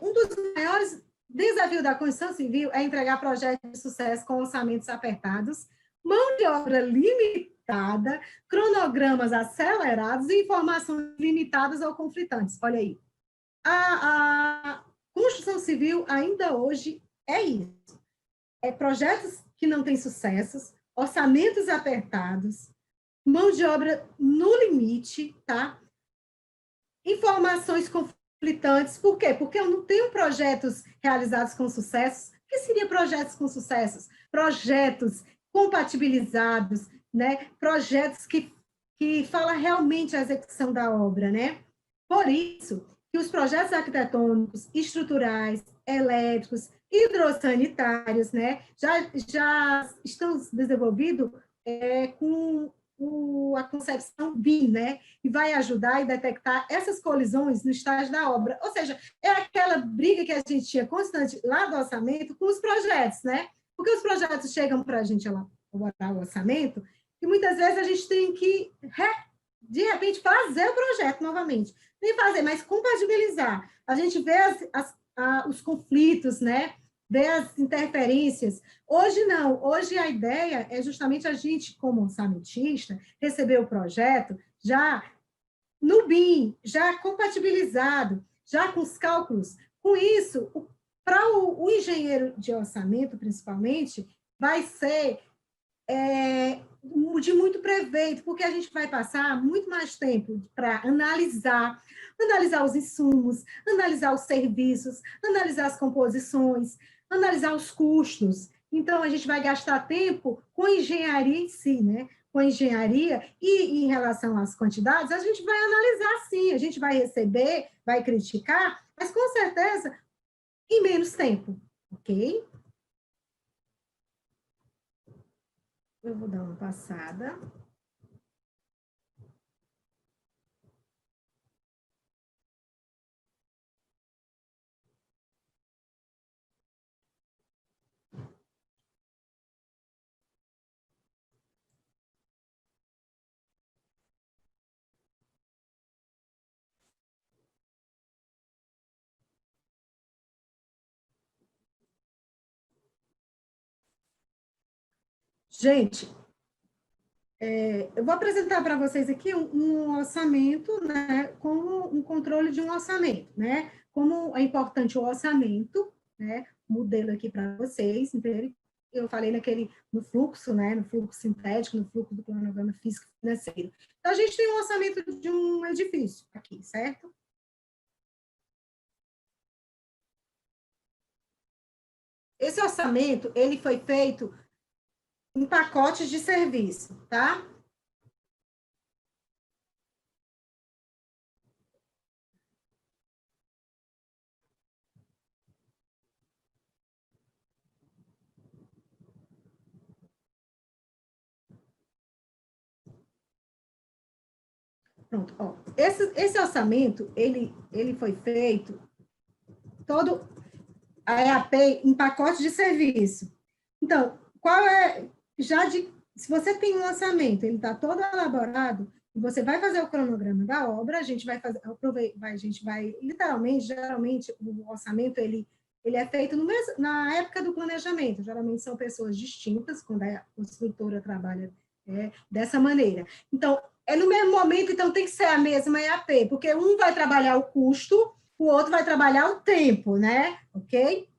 Um dos maiores desafios da construção civil é entregar projetos de sucesso com orçamentos apertados, mão de obra limitada, cronogramas acelerados e informações limitadas ou conflitantes. Olha aí. A construção civil ainda hoje é isso. Projetos que não têm sucessos, orçamentos apertados, mão de obra no limite, tá? Informações conflitantes. Por quê? Porque eu não tenho projetos realizados com sucesso. O que seria projetos com sucessos? Projetos compatibilizados, né? Projetos que falam realmente a execução da obra, né? Por isso que os projetos arquitetônicos, estruturais, elétricos, hidrossanitários, né? Já estão desenvolvidos com a concepção BIM, né? E vai ajudar a detectar essas colisões no estágio da obra. Ou seja, é aquela briga que a gente tinha constante lá do orçamento com os projetos, né? Porque os projetos chegam para a gente elaborar o orçamento e muitas vezes a gente tem que, de repente, fazer o projeto novamente. Nem fazer, mas compatibilizar. A gente vê os conflitos, né? Ver as interferências. Hoje não, hoje a ideia é justamente a gente, como orçamentista, receber o projeto já no BIM, já compatibilizado, já com os cálculos. Com isso, para o engenheiro de orçamento, principalmente, vai ser de muito proveito, porque a gente vai passar muito mais tempo para analisar os insumos, analisar os serviços, analisar as composições, analisar os custos. Então, a gente vai gastar tempo com engenharia em si, né? Com engenharia, e em relação às quantidades, a gente vai analisar sim, a gente vai receber, vai criticar, mas com certeza em menos tempo, ok? Eu vou dar uma passada. Gente, eu vou apresentar para vocês aqui um orçamento, né, como um controle de um orçamento, né? Como é importante o orçamento, né? Modelo aqui para vocês, entendeu? Eu falei no fluxo, né? No fluxo sintético, no fluxo do cronograma físico e financeiro. Então, a gente tem um orçamento de um edifício aqui, certo? Esse orçamento, ele foi feito em pacotes de serviço, tá? Pronto, ó. Esse orçamento, ele foi feito todo a EAP em pacote de serviço. Então, qual é, se você tem um orçamento, ele está todo elaborado, e você vai fazer o cronograma da obra, a gente vai fazer, a gente vai, literalmente, geralmente, o orçamento, ele é feito na época do planejamento, geralmente são pessoas distintas, quando a construtora trabalha dessa maneira. Então, é no mesmo momento, então tem que ser a mesma EAP, porque um vai trabalhar o custo, o outro vai trabalhar o tempo, né? Ok?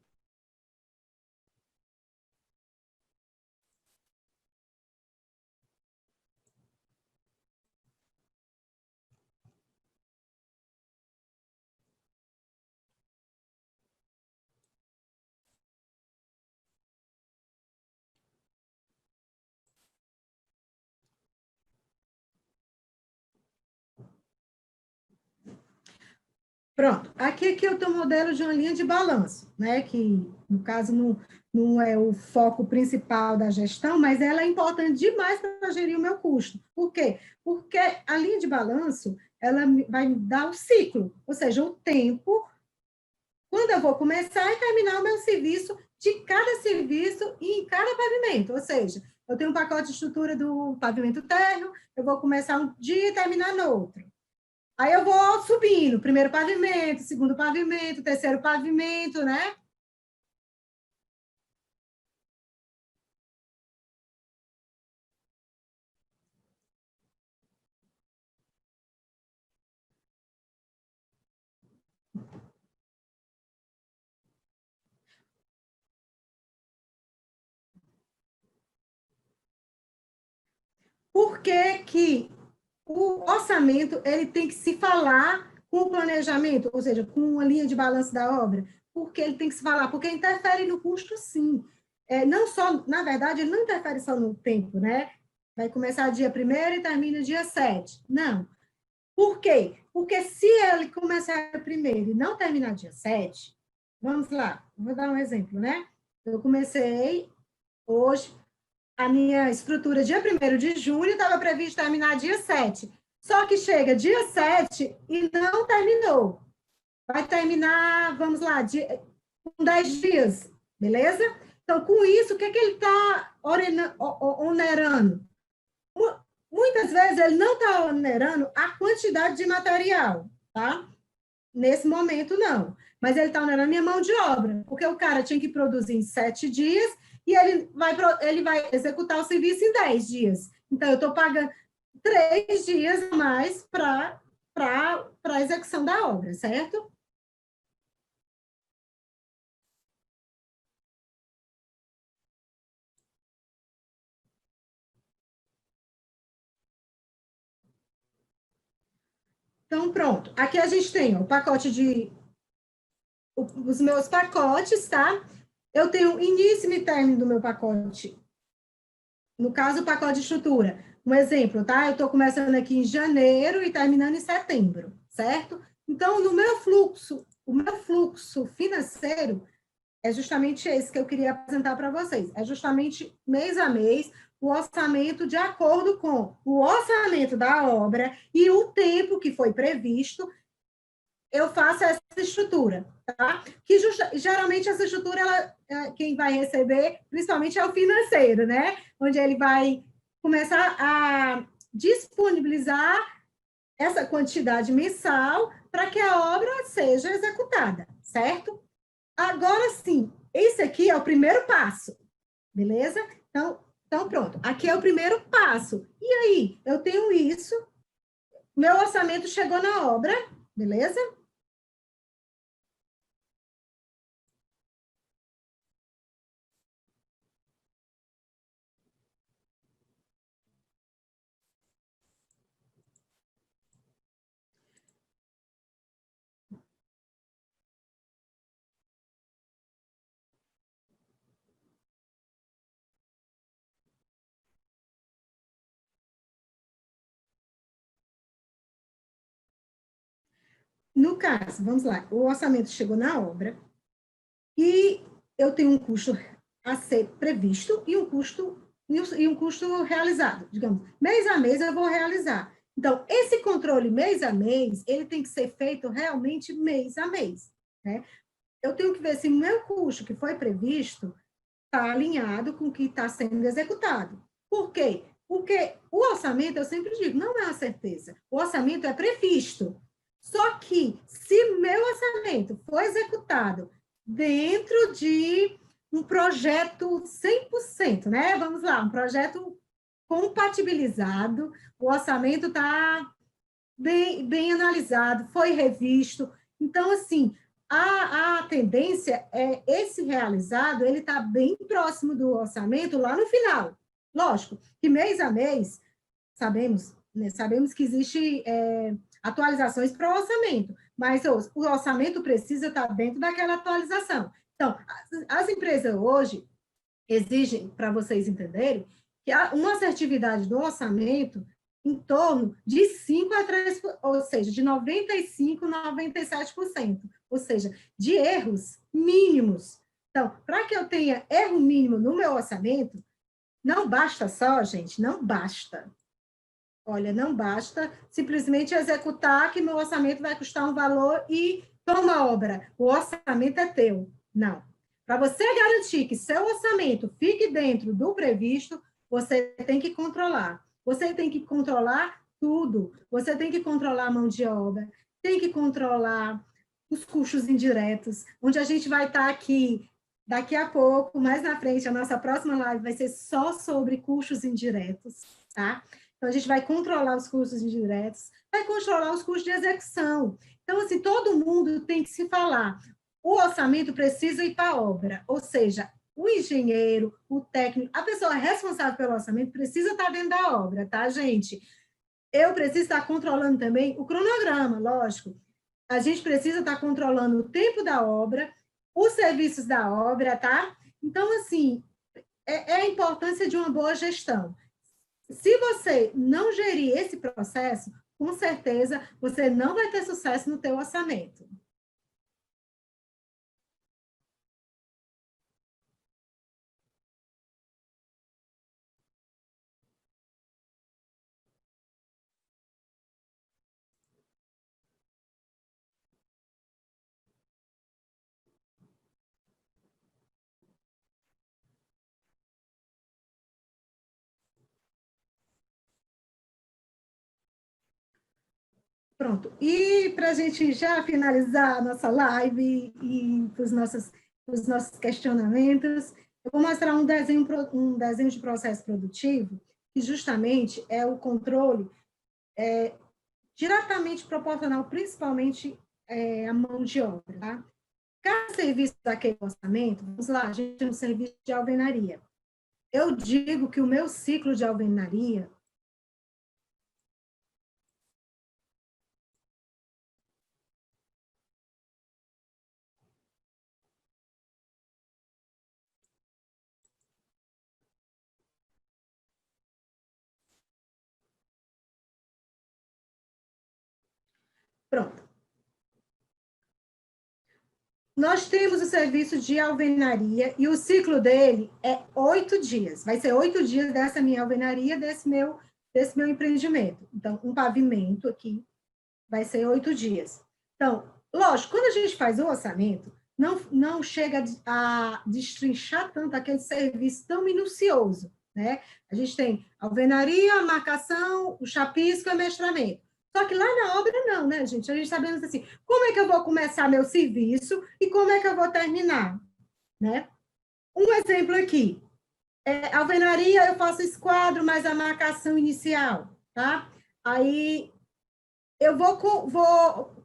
Pronto, aqui eu tenho um modelo de uma linha de balanço, né? Que, no caso, não é o foco principal da gestão, mas ela é importante demais para gerir o meu custo. Por quê? Porque a linha de balanço, ela vai me dar o ciclo, ou seja, o tempo, quando eu vou começar e terminar o meu serviço, de cada serviço e em cada pavimento, ou seja, eu tenho um pacote de estrutura do pavimento térreo, eu vou começar um dia e terminar no outro. Aí eu vou subindo, primeiro pavimento, segundo pavimento, terceiro pavimento, né? Por que que o orçamento ele tem que se falar com o planejamento, ou seja, com a linha de balanço da obra? Porque ele tem que se falar, porque interfere no custo, sim. Não só, na verdade, ele não interfere só no tempo, né? Vai começar dia primeiro e termina dia 7. Não. Por quê? Porque se ele começar primeiro e não terminar dia 7, vamos lá, vou dar um exemplo, né? Eu comecei hoje, a minha estrutura dia 1º de junho estava previsto terminar dia 7. Só que chega dia 7 e não terminou. Vai terminar, vamos lá, com 10 dias, beleza? Então, com isso, o que, que ele está onerando? Muitas vezes ele não está onerando a quantidade de material, tá? Nesse momento, não. mas ele está onerando minha mão de obra, porque o cara tinha que produzir em 7 dias e ele vai executar o serviço em 10 dias. Então, eu estou pagando 3 dias a mais para a execução da obra, certo? Então, pronto. Aqui a gente tem o pacote os meus pacotes, tá? Eu tenho início e término do meu pacote. No caso, o pacote de estrutura. Um exemplo, tá? Eu estou começando aqui em janeiro e terminando em setembro, certo? Então, no meu fluxo, o meu fluxo financeiro é justamente esse que eu queria apresentar para vocês. É justamente mês a mês o orçamento de acordo com o orçamento da obra e o tempo que foi previsto, eu faço essa estrutura, tá? Que geralmente essa estrutura, quem vai receber, principalmente é o financeiro, né? Onde ele vai começar a disponibilizar essa quantidade mensal para que a obra seja executada, certo? Agora sim, esse aqui é o primeiro passo, beleza? Então pronto, aqui é o primeiro passo. E aí, eu tenho isso, meu orçamento chegou na obra, beleza? No caso, vamos lá, o orçamento chegou na obra e eu tenho um custo a ser previsto e um custo realizado, digamos. Mês a mês eu vou realizar. Então, esse controle mês a mês, ele tem que ser feito realmente mês a mês, né? Eu tenho que ver se o meu custo que foi previsto está alinhado com o que está sendo executado. Por quê? Porque o orçamento, eu sempre digo, não é uma certeza. O orçamento é previsto. Só que, se meu orçamento for executado dentro de um projeto 100%, né? Vamos lá, um projeto compatibilizado, o orçamento está bem analisado, foi revisto. Então, assim, a tendência é esse realizado, ele está bem próximo do orçamento lá no final. Lógico, que mês a mês, sabemos, né, sabemos que existe atualizações para o orçamento, mas o orçamento precisa estar dentro daquela atualização. Então, as empresas hoje exigem, para vocês entenderem, que há uma assertividade do orçamento em torno de 5 a 3, ou seja, de 95 a 97%, ou seja, de erros mínimos. Então, para que eu tenha erro mínimo no meu orçamento, não basta só, gente, não basta. Olha, não basta simplesmente executar que meu orçamento vai custar um valor e toma a obra. O orçamento é teu. Não. Para você garantir que seu orçamento fique dentro do previsto, você tem que controlar. Você tem que controlar tudo. Você tem que controlar a mão de obra, tem que controlar os custos indiretos, onde a gente vai estar aqui daqui a pouco, mais na frente, a nossa próxima live vai ser só sobre custos indiretos, tá? Então, a gente vai controlar os custos indiretos, vai controlar os custos de execução. Então, assim, todo mundo tem que se falar. O orçamento precisa ir para a obra, ou seja, o engenheiro, o técnico, a pessoa responsável pelo orçamento precisa estar dentro da obra, tá, gente? Eu preciso estar controlando também o cronograma, lógico. A gente precisa estar controlando o tempo da obra, os serviços da obra, tá? Então, assim, é a importância de uma boa gestão. Se você não gerir esse processo, com certeza você não vai ter sucesso no teu orçamento. Pronto. E para a gente já finalizar a nossa live e para os nossos questionamentos, eu vou mostrar um desenho de processo produtivo, que justamente é o controle diretamente proporcional, principalmente à mão de obra. Tá? Cada serviço daquele orçamento, vamos lá, a gente tem um serviço de alvenaria. Eu digo que o meu ciclo de alvenaria pronto. Nós temos o serviço de alvenaria e o ciclo dele é 8 dias. Vai ser 8 dias dessa minha alvenaria, desse meu empreendimento. Então, um pavimento aqui vai ser 8 dias. Então, lógico, quando a gente faz o orçamento, não chega a destrinchar tanto aquele serviço tão minucioso, né? A gente tem alvenaria, a marcação, o chapisco e o amestramento. Só que lá na obra não, né, gente? A gente sabemos assim, como é que eu vou começar meu serviço e como é que eu vou terminar, né? Um exemplo aqui, alvenaria eu faço esquadro, mas a marcação inicial, tá? Aí eu vou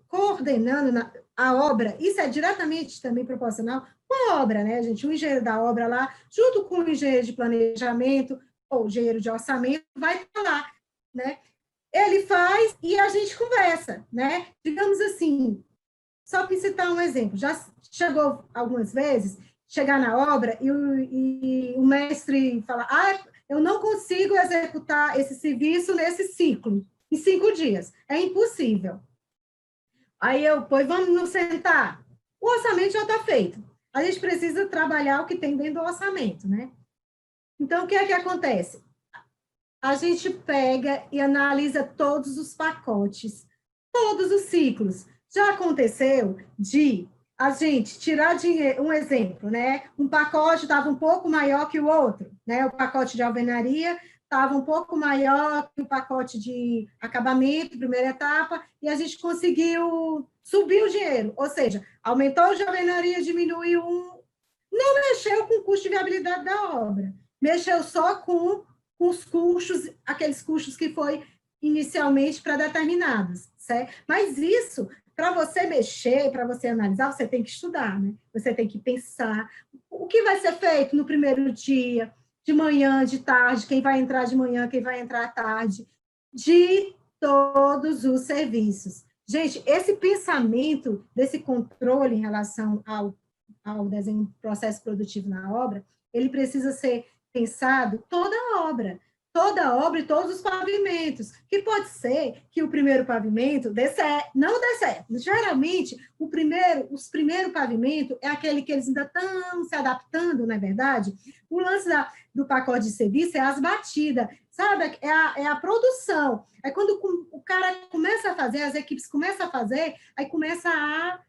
coordenando a obra, isso é diretamente também proporcional com a obra, né, gente? O engenheiro da obra lá, junto com o engenheiro de planejamento ou engenheiro de orçamento, vai estar lá, né? Ele faz e a gente conversa, né? Digamos assim, só para citar um exemplo, já chegou algumas vezes, chegar na obra e o mestre fala, eu não consigo executar esse serviço nesse ciclo, em 5 dias, é impossível. Aí pois vamos nos sentar. O orçamento já está feito. A gente precisa trabalhar o que tem dentro do orçamento, né? Então, o que é que acontece? A gente pega e analisa todos os pacotes, todos os ciclos. Já aconteceu de a gente tirar dinheiro, um exemplo, né? Um pacote estava um pouco maior que o outro, né? O pacote de alvenaria estava um pouco maior que o pacote de acabamento, primeira etapa, e a gente conseguiu subir o dinheiro, ou seja, aumentou o de alvenaria, diminuiu não mexeu com o custo de viabilidade da obra, mexeu só com os custos, aqueles custos que foi inicialmente pré-determinados, certo? Mas isso, para você mexer, para você analisar, você tem que estudar, né? Você tem que pensar o que vai ser feito no primeiro dia, de manhã, de tarde, quem vai entrar de manhã, quem vai entrar à tarde, de todos os serviços. Gente, esse pensamento desse controle em relação ao desenho processo produtivo na obra, ele precisa ser pensado toda a obra e todos os pavimentos, que pode ser que o primeiro pavimento não dê certo. Geralmente, os primeiros pavimentos é aquele que eles ainda estão se adaptando, não é verdade? O lance do pacote de serviço é as batidas, sabe? É a produção. É quando o cara começa a fazer, as equipes começam a fazer, aí começa a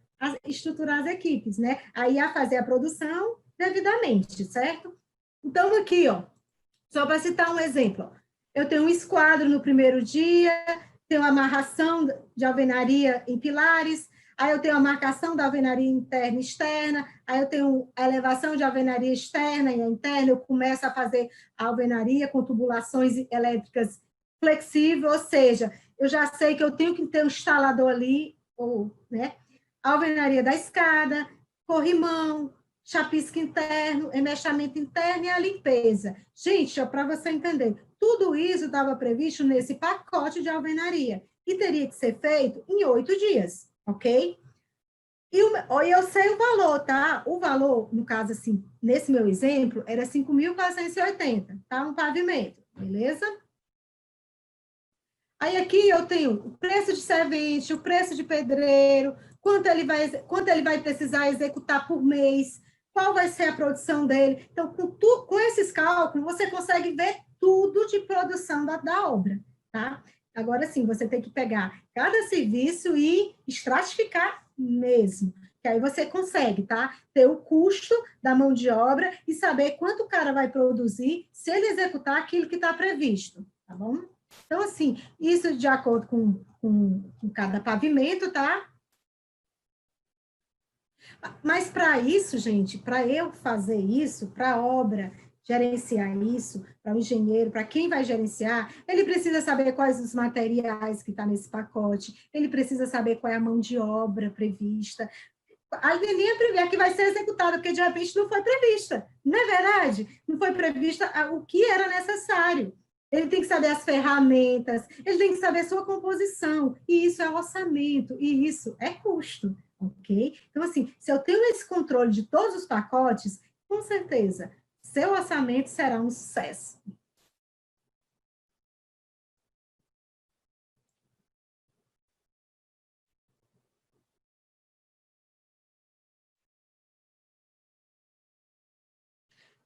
estruturar as equipes, né? Aí a fazer a produção devidamente, certo? Então, aqui, ó, só para citar um exemplo, eu tenho um esquadro no primeiro dia, tenho a amarração de alvenaria em pilares, aí eu tenho a marcação da alvenaria interna e externa, aí eu tenho a elevação de alvenaria externa e interna, eu começo a fazer a alvenaria com tubulações elétricas flexíveis, ou seja, eu já sei que eu tenho que ter um instalador ali, ou, né, a alvenaria da escada, corrimão, chapisco interno, enmexamento interno e a limpeza. Gente, para você entender, tudo isso estava previsto nesse pacote de alvenaria e teria que ser feito em 8 dias, ok? E eu sei o valor, tá? O valor, no caso, assim, nesse meu exemplo, era 5.480, tá? Um pavimento, beleza? Aí aqui eu tenho o preço de servente, o preço de pedreiro, quanto ele vai precisar executar por mês, qual vai ser a produção dele. Então, com esses cálculos, você consegue ver tudo de produção da obra, tá? Agora sim, você tem que pegar cada serviço e estratificar mesmo, que aí você consegue, tá? Ter o custo da mão de obra e saber quanto o cara vai produzir se ele executar aquilo que está previsto, tá bom? Então, assim, isso de acordo com com cada pavimento, tá? Mas para isso, gente, para eu fazer isso, para a obra gerenciar isso, para o engenheiro, para quem vai gerenciar, ele precisa saber quais os materiais que estão tá nesse pacote, ele precisa saber qual é a mão de obra prevista, a linha prever que vai ser executada, porque de repente não foi prevista, não é verdade? Não foi prevista o que era necessário. Ele tem que saber as ferramentas, ele tem que saber sua composição, e isso é orçamento, e isso é custo, ok? Então, assim, se eu tenho esse controle de todos os pacotes, com certeza, seu orçamento será um sucesso.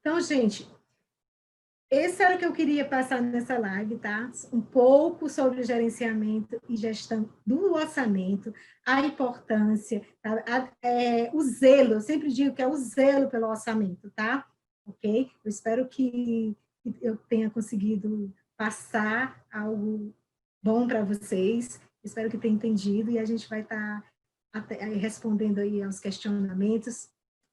Então, gente, esse era o que eu queria passar nessa live, tá? Um pouco sobre o gerenciamento e gestão do orçamento, a importância, tá? O zelo, eu sempre digo que é o zelo pelo orçamento, tá? Ok? Eu espero que eu tenha conseguido passar algo bom para vocês, espero que tenham entendido e a gente vai estar respondendo aí aos questionamentos.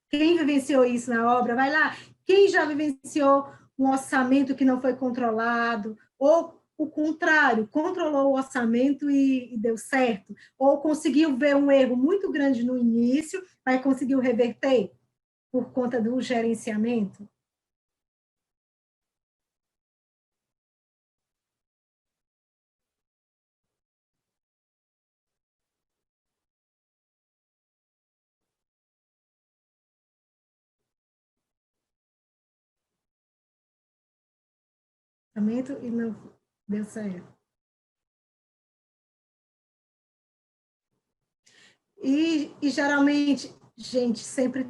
Quem vivenciou isso na obra, vai lá. Quem já vivenciou um orçamento que não foi controlado, ou o contrário, controlou o orçamento e deu certo, ou conseguiu ver um erro muito grande no início, mas conseguiu reverter por conta do gerenciamento? Orçamento e não deu certo. E geralmente, gente, sempre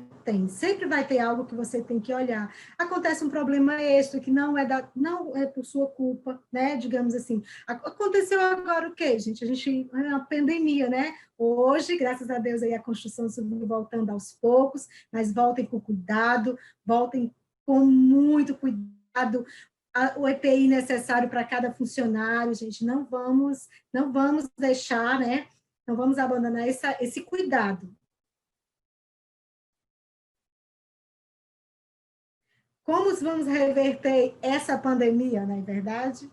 vai ter algo que você tem que olhar. Acontece um problema extra que não é por sua culpa, né? Digamos assim. Aconteceu agora o quê, gente? A gente é uma pandemia, né? Hoje, graças a Deus, aí a construção civil voltando aos poucos, mas voltem com cuidado, voltem com muito cuidado. O EPI necessário para cada funcionário, gente, não vamos deixar, né? Não vamos abandonar esse cuidado. Como vamos reverter essa pandemia, não é verdade?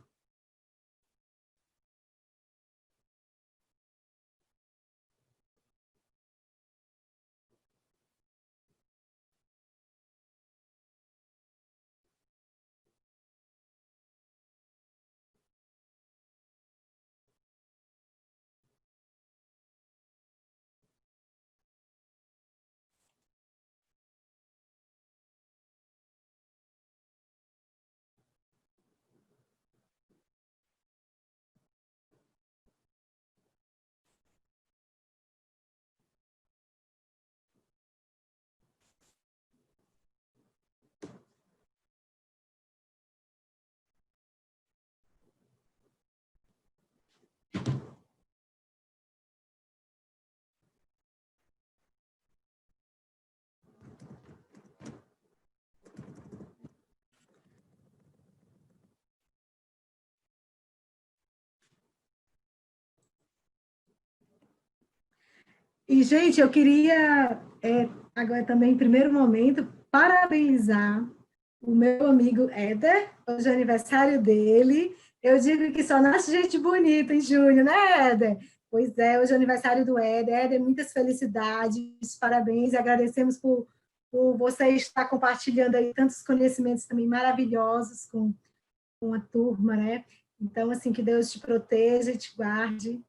E, gente, eu queria, agora também, em primeiro momento, parabenizar o meu amigo Éder, hoje é aniversário dele. Eu digo que só nasce gente bonita em junho, né, Éder? Pois é, hoje é aniversário do Éder. Éder, muitas felicidades, parabéns, e agradecemos por você estar compartilhando aí tantos conhecimentos também maravilhosos com a turma, né? Então, assim, que Deus te proteja e te guarde.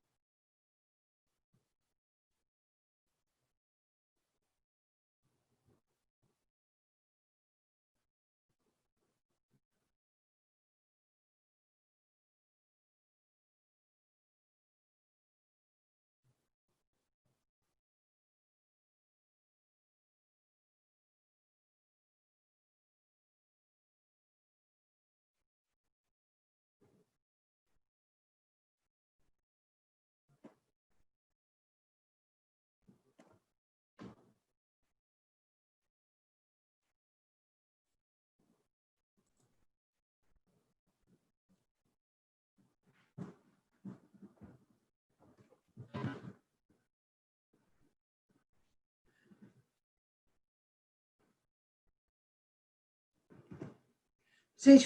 Gente,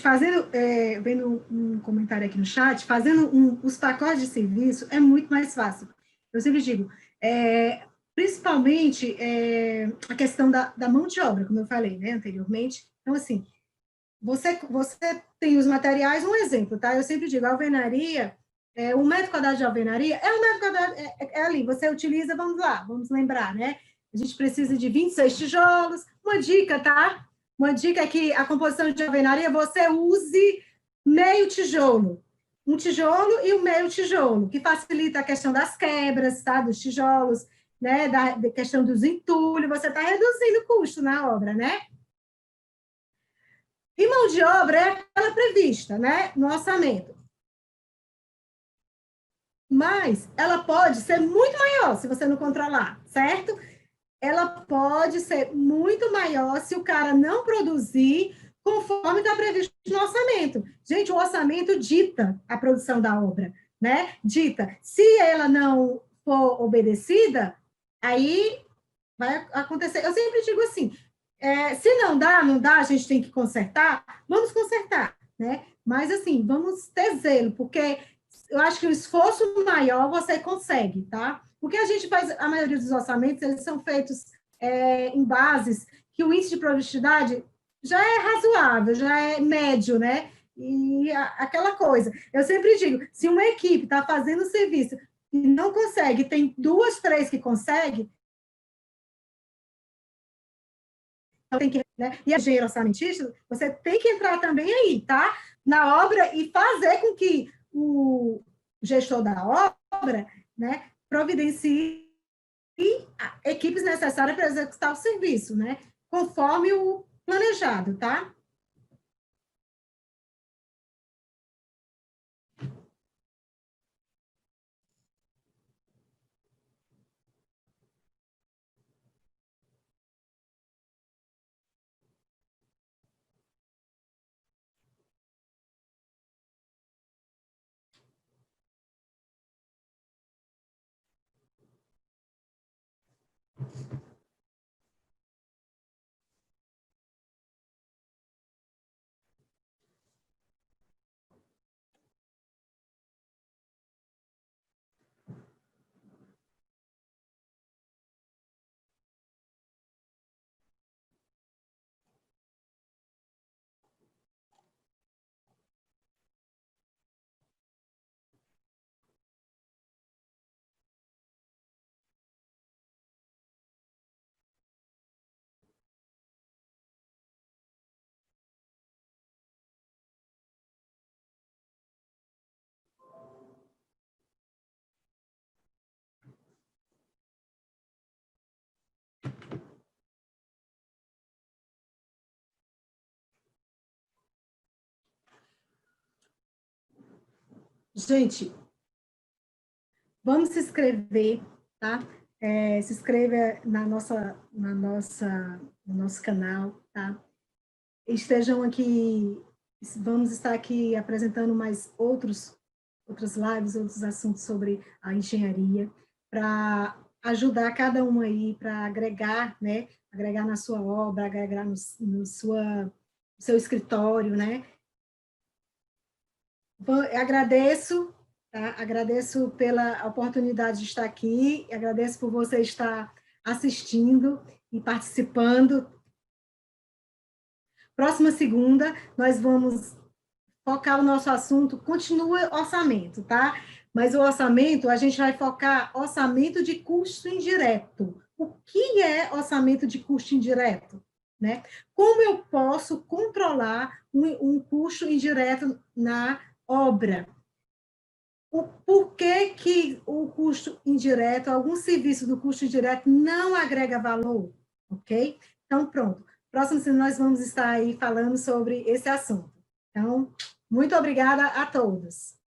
vendo um comentário aqui no chat, os pacotes de serviço é muito mais fácil. Eu sempre digo, principalmente a questão da mão de obra, como eu falei, né, anteriormente. Então, assim, você tem os materiais, um exemplo, tá? Eu sempre digo, a alvenaria, 1 metro quadrado de alvenaria é 1 metro quadrado, ali, você utiliza, vamos lá, vamos lembrar, né? A gente precisa de 26 tijolos, uma dica, tá? Uma dica é que a composição de alvenaria, você use meio tijolo, um tijolo e um meio tijolo, que facilita a questão das quebras, tá? Dos tijolos, né? Da questão dos entulhos, você está reduzindo o custo na obra, né? E mão de obra é aquela prevista, né, no orçamento. Mas ela pode ser muito maior se você não controlar, certo? Ela pode ser muito maior se o cara não produzir conforme está previsto no orçamento. Gente, o orçamento dita a produção da obra, né? Dita. Se ela não for obedecida, aí vai acontecer. Eu sempre digo assim, se não dá, a gente tem que consertar, vamos consertar, né? Mas, assim, vamos ter zelo, porque eu acho que o esforço maior você consegue, tá? Porque a gente faz, a maioria dos orçamentos, eles são feitos em bases que o índice de produtividade já é razoável, já é médio, né? E aquela coisa. Eu sempre digo, se uma equipe está fazendo o serviço e não consegue, tem 2, 3 que conseguem, tem que, né? E a engenheiro orçamentista, você tem que entrar também aí, tá? Na obra e fazer com que o gestor da obra, né, providencie equipes necessárias para executar o serviço, né? Conforme o planejado, tá? Gente, vamos se inscrever, tá? Se inscreva no nosso canal, tá? Estejam aqui, vamos estar aqui apresentando mais outras lives, outros assuntos sobre a engenharia, para ajudar cada um aí, para agregar, né? Agregar na sua obra, agregar no seu escritório, né? Agradeço, tá? Agradeço pela oportunidade de estar aqui, agradeço por você estar assistindo e participando. Próxima segunda, nós vamos focar o nosso assunto, continua orçamento, tá? Mas o orçamento, a gente vai focar orçamento de custo indireto. O que é orçamento de custo indireto? Né? Como eu posso controlar um custo indireto na obra? Por que o custo indireto, algum serviço do custo indireto não agrega valor? Ok? Então, pronto. Próximo, nós vamos estar aí falando sobre esse assunto. Então, muito obrigada a todos.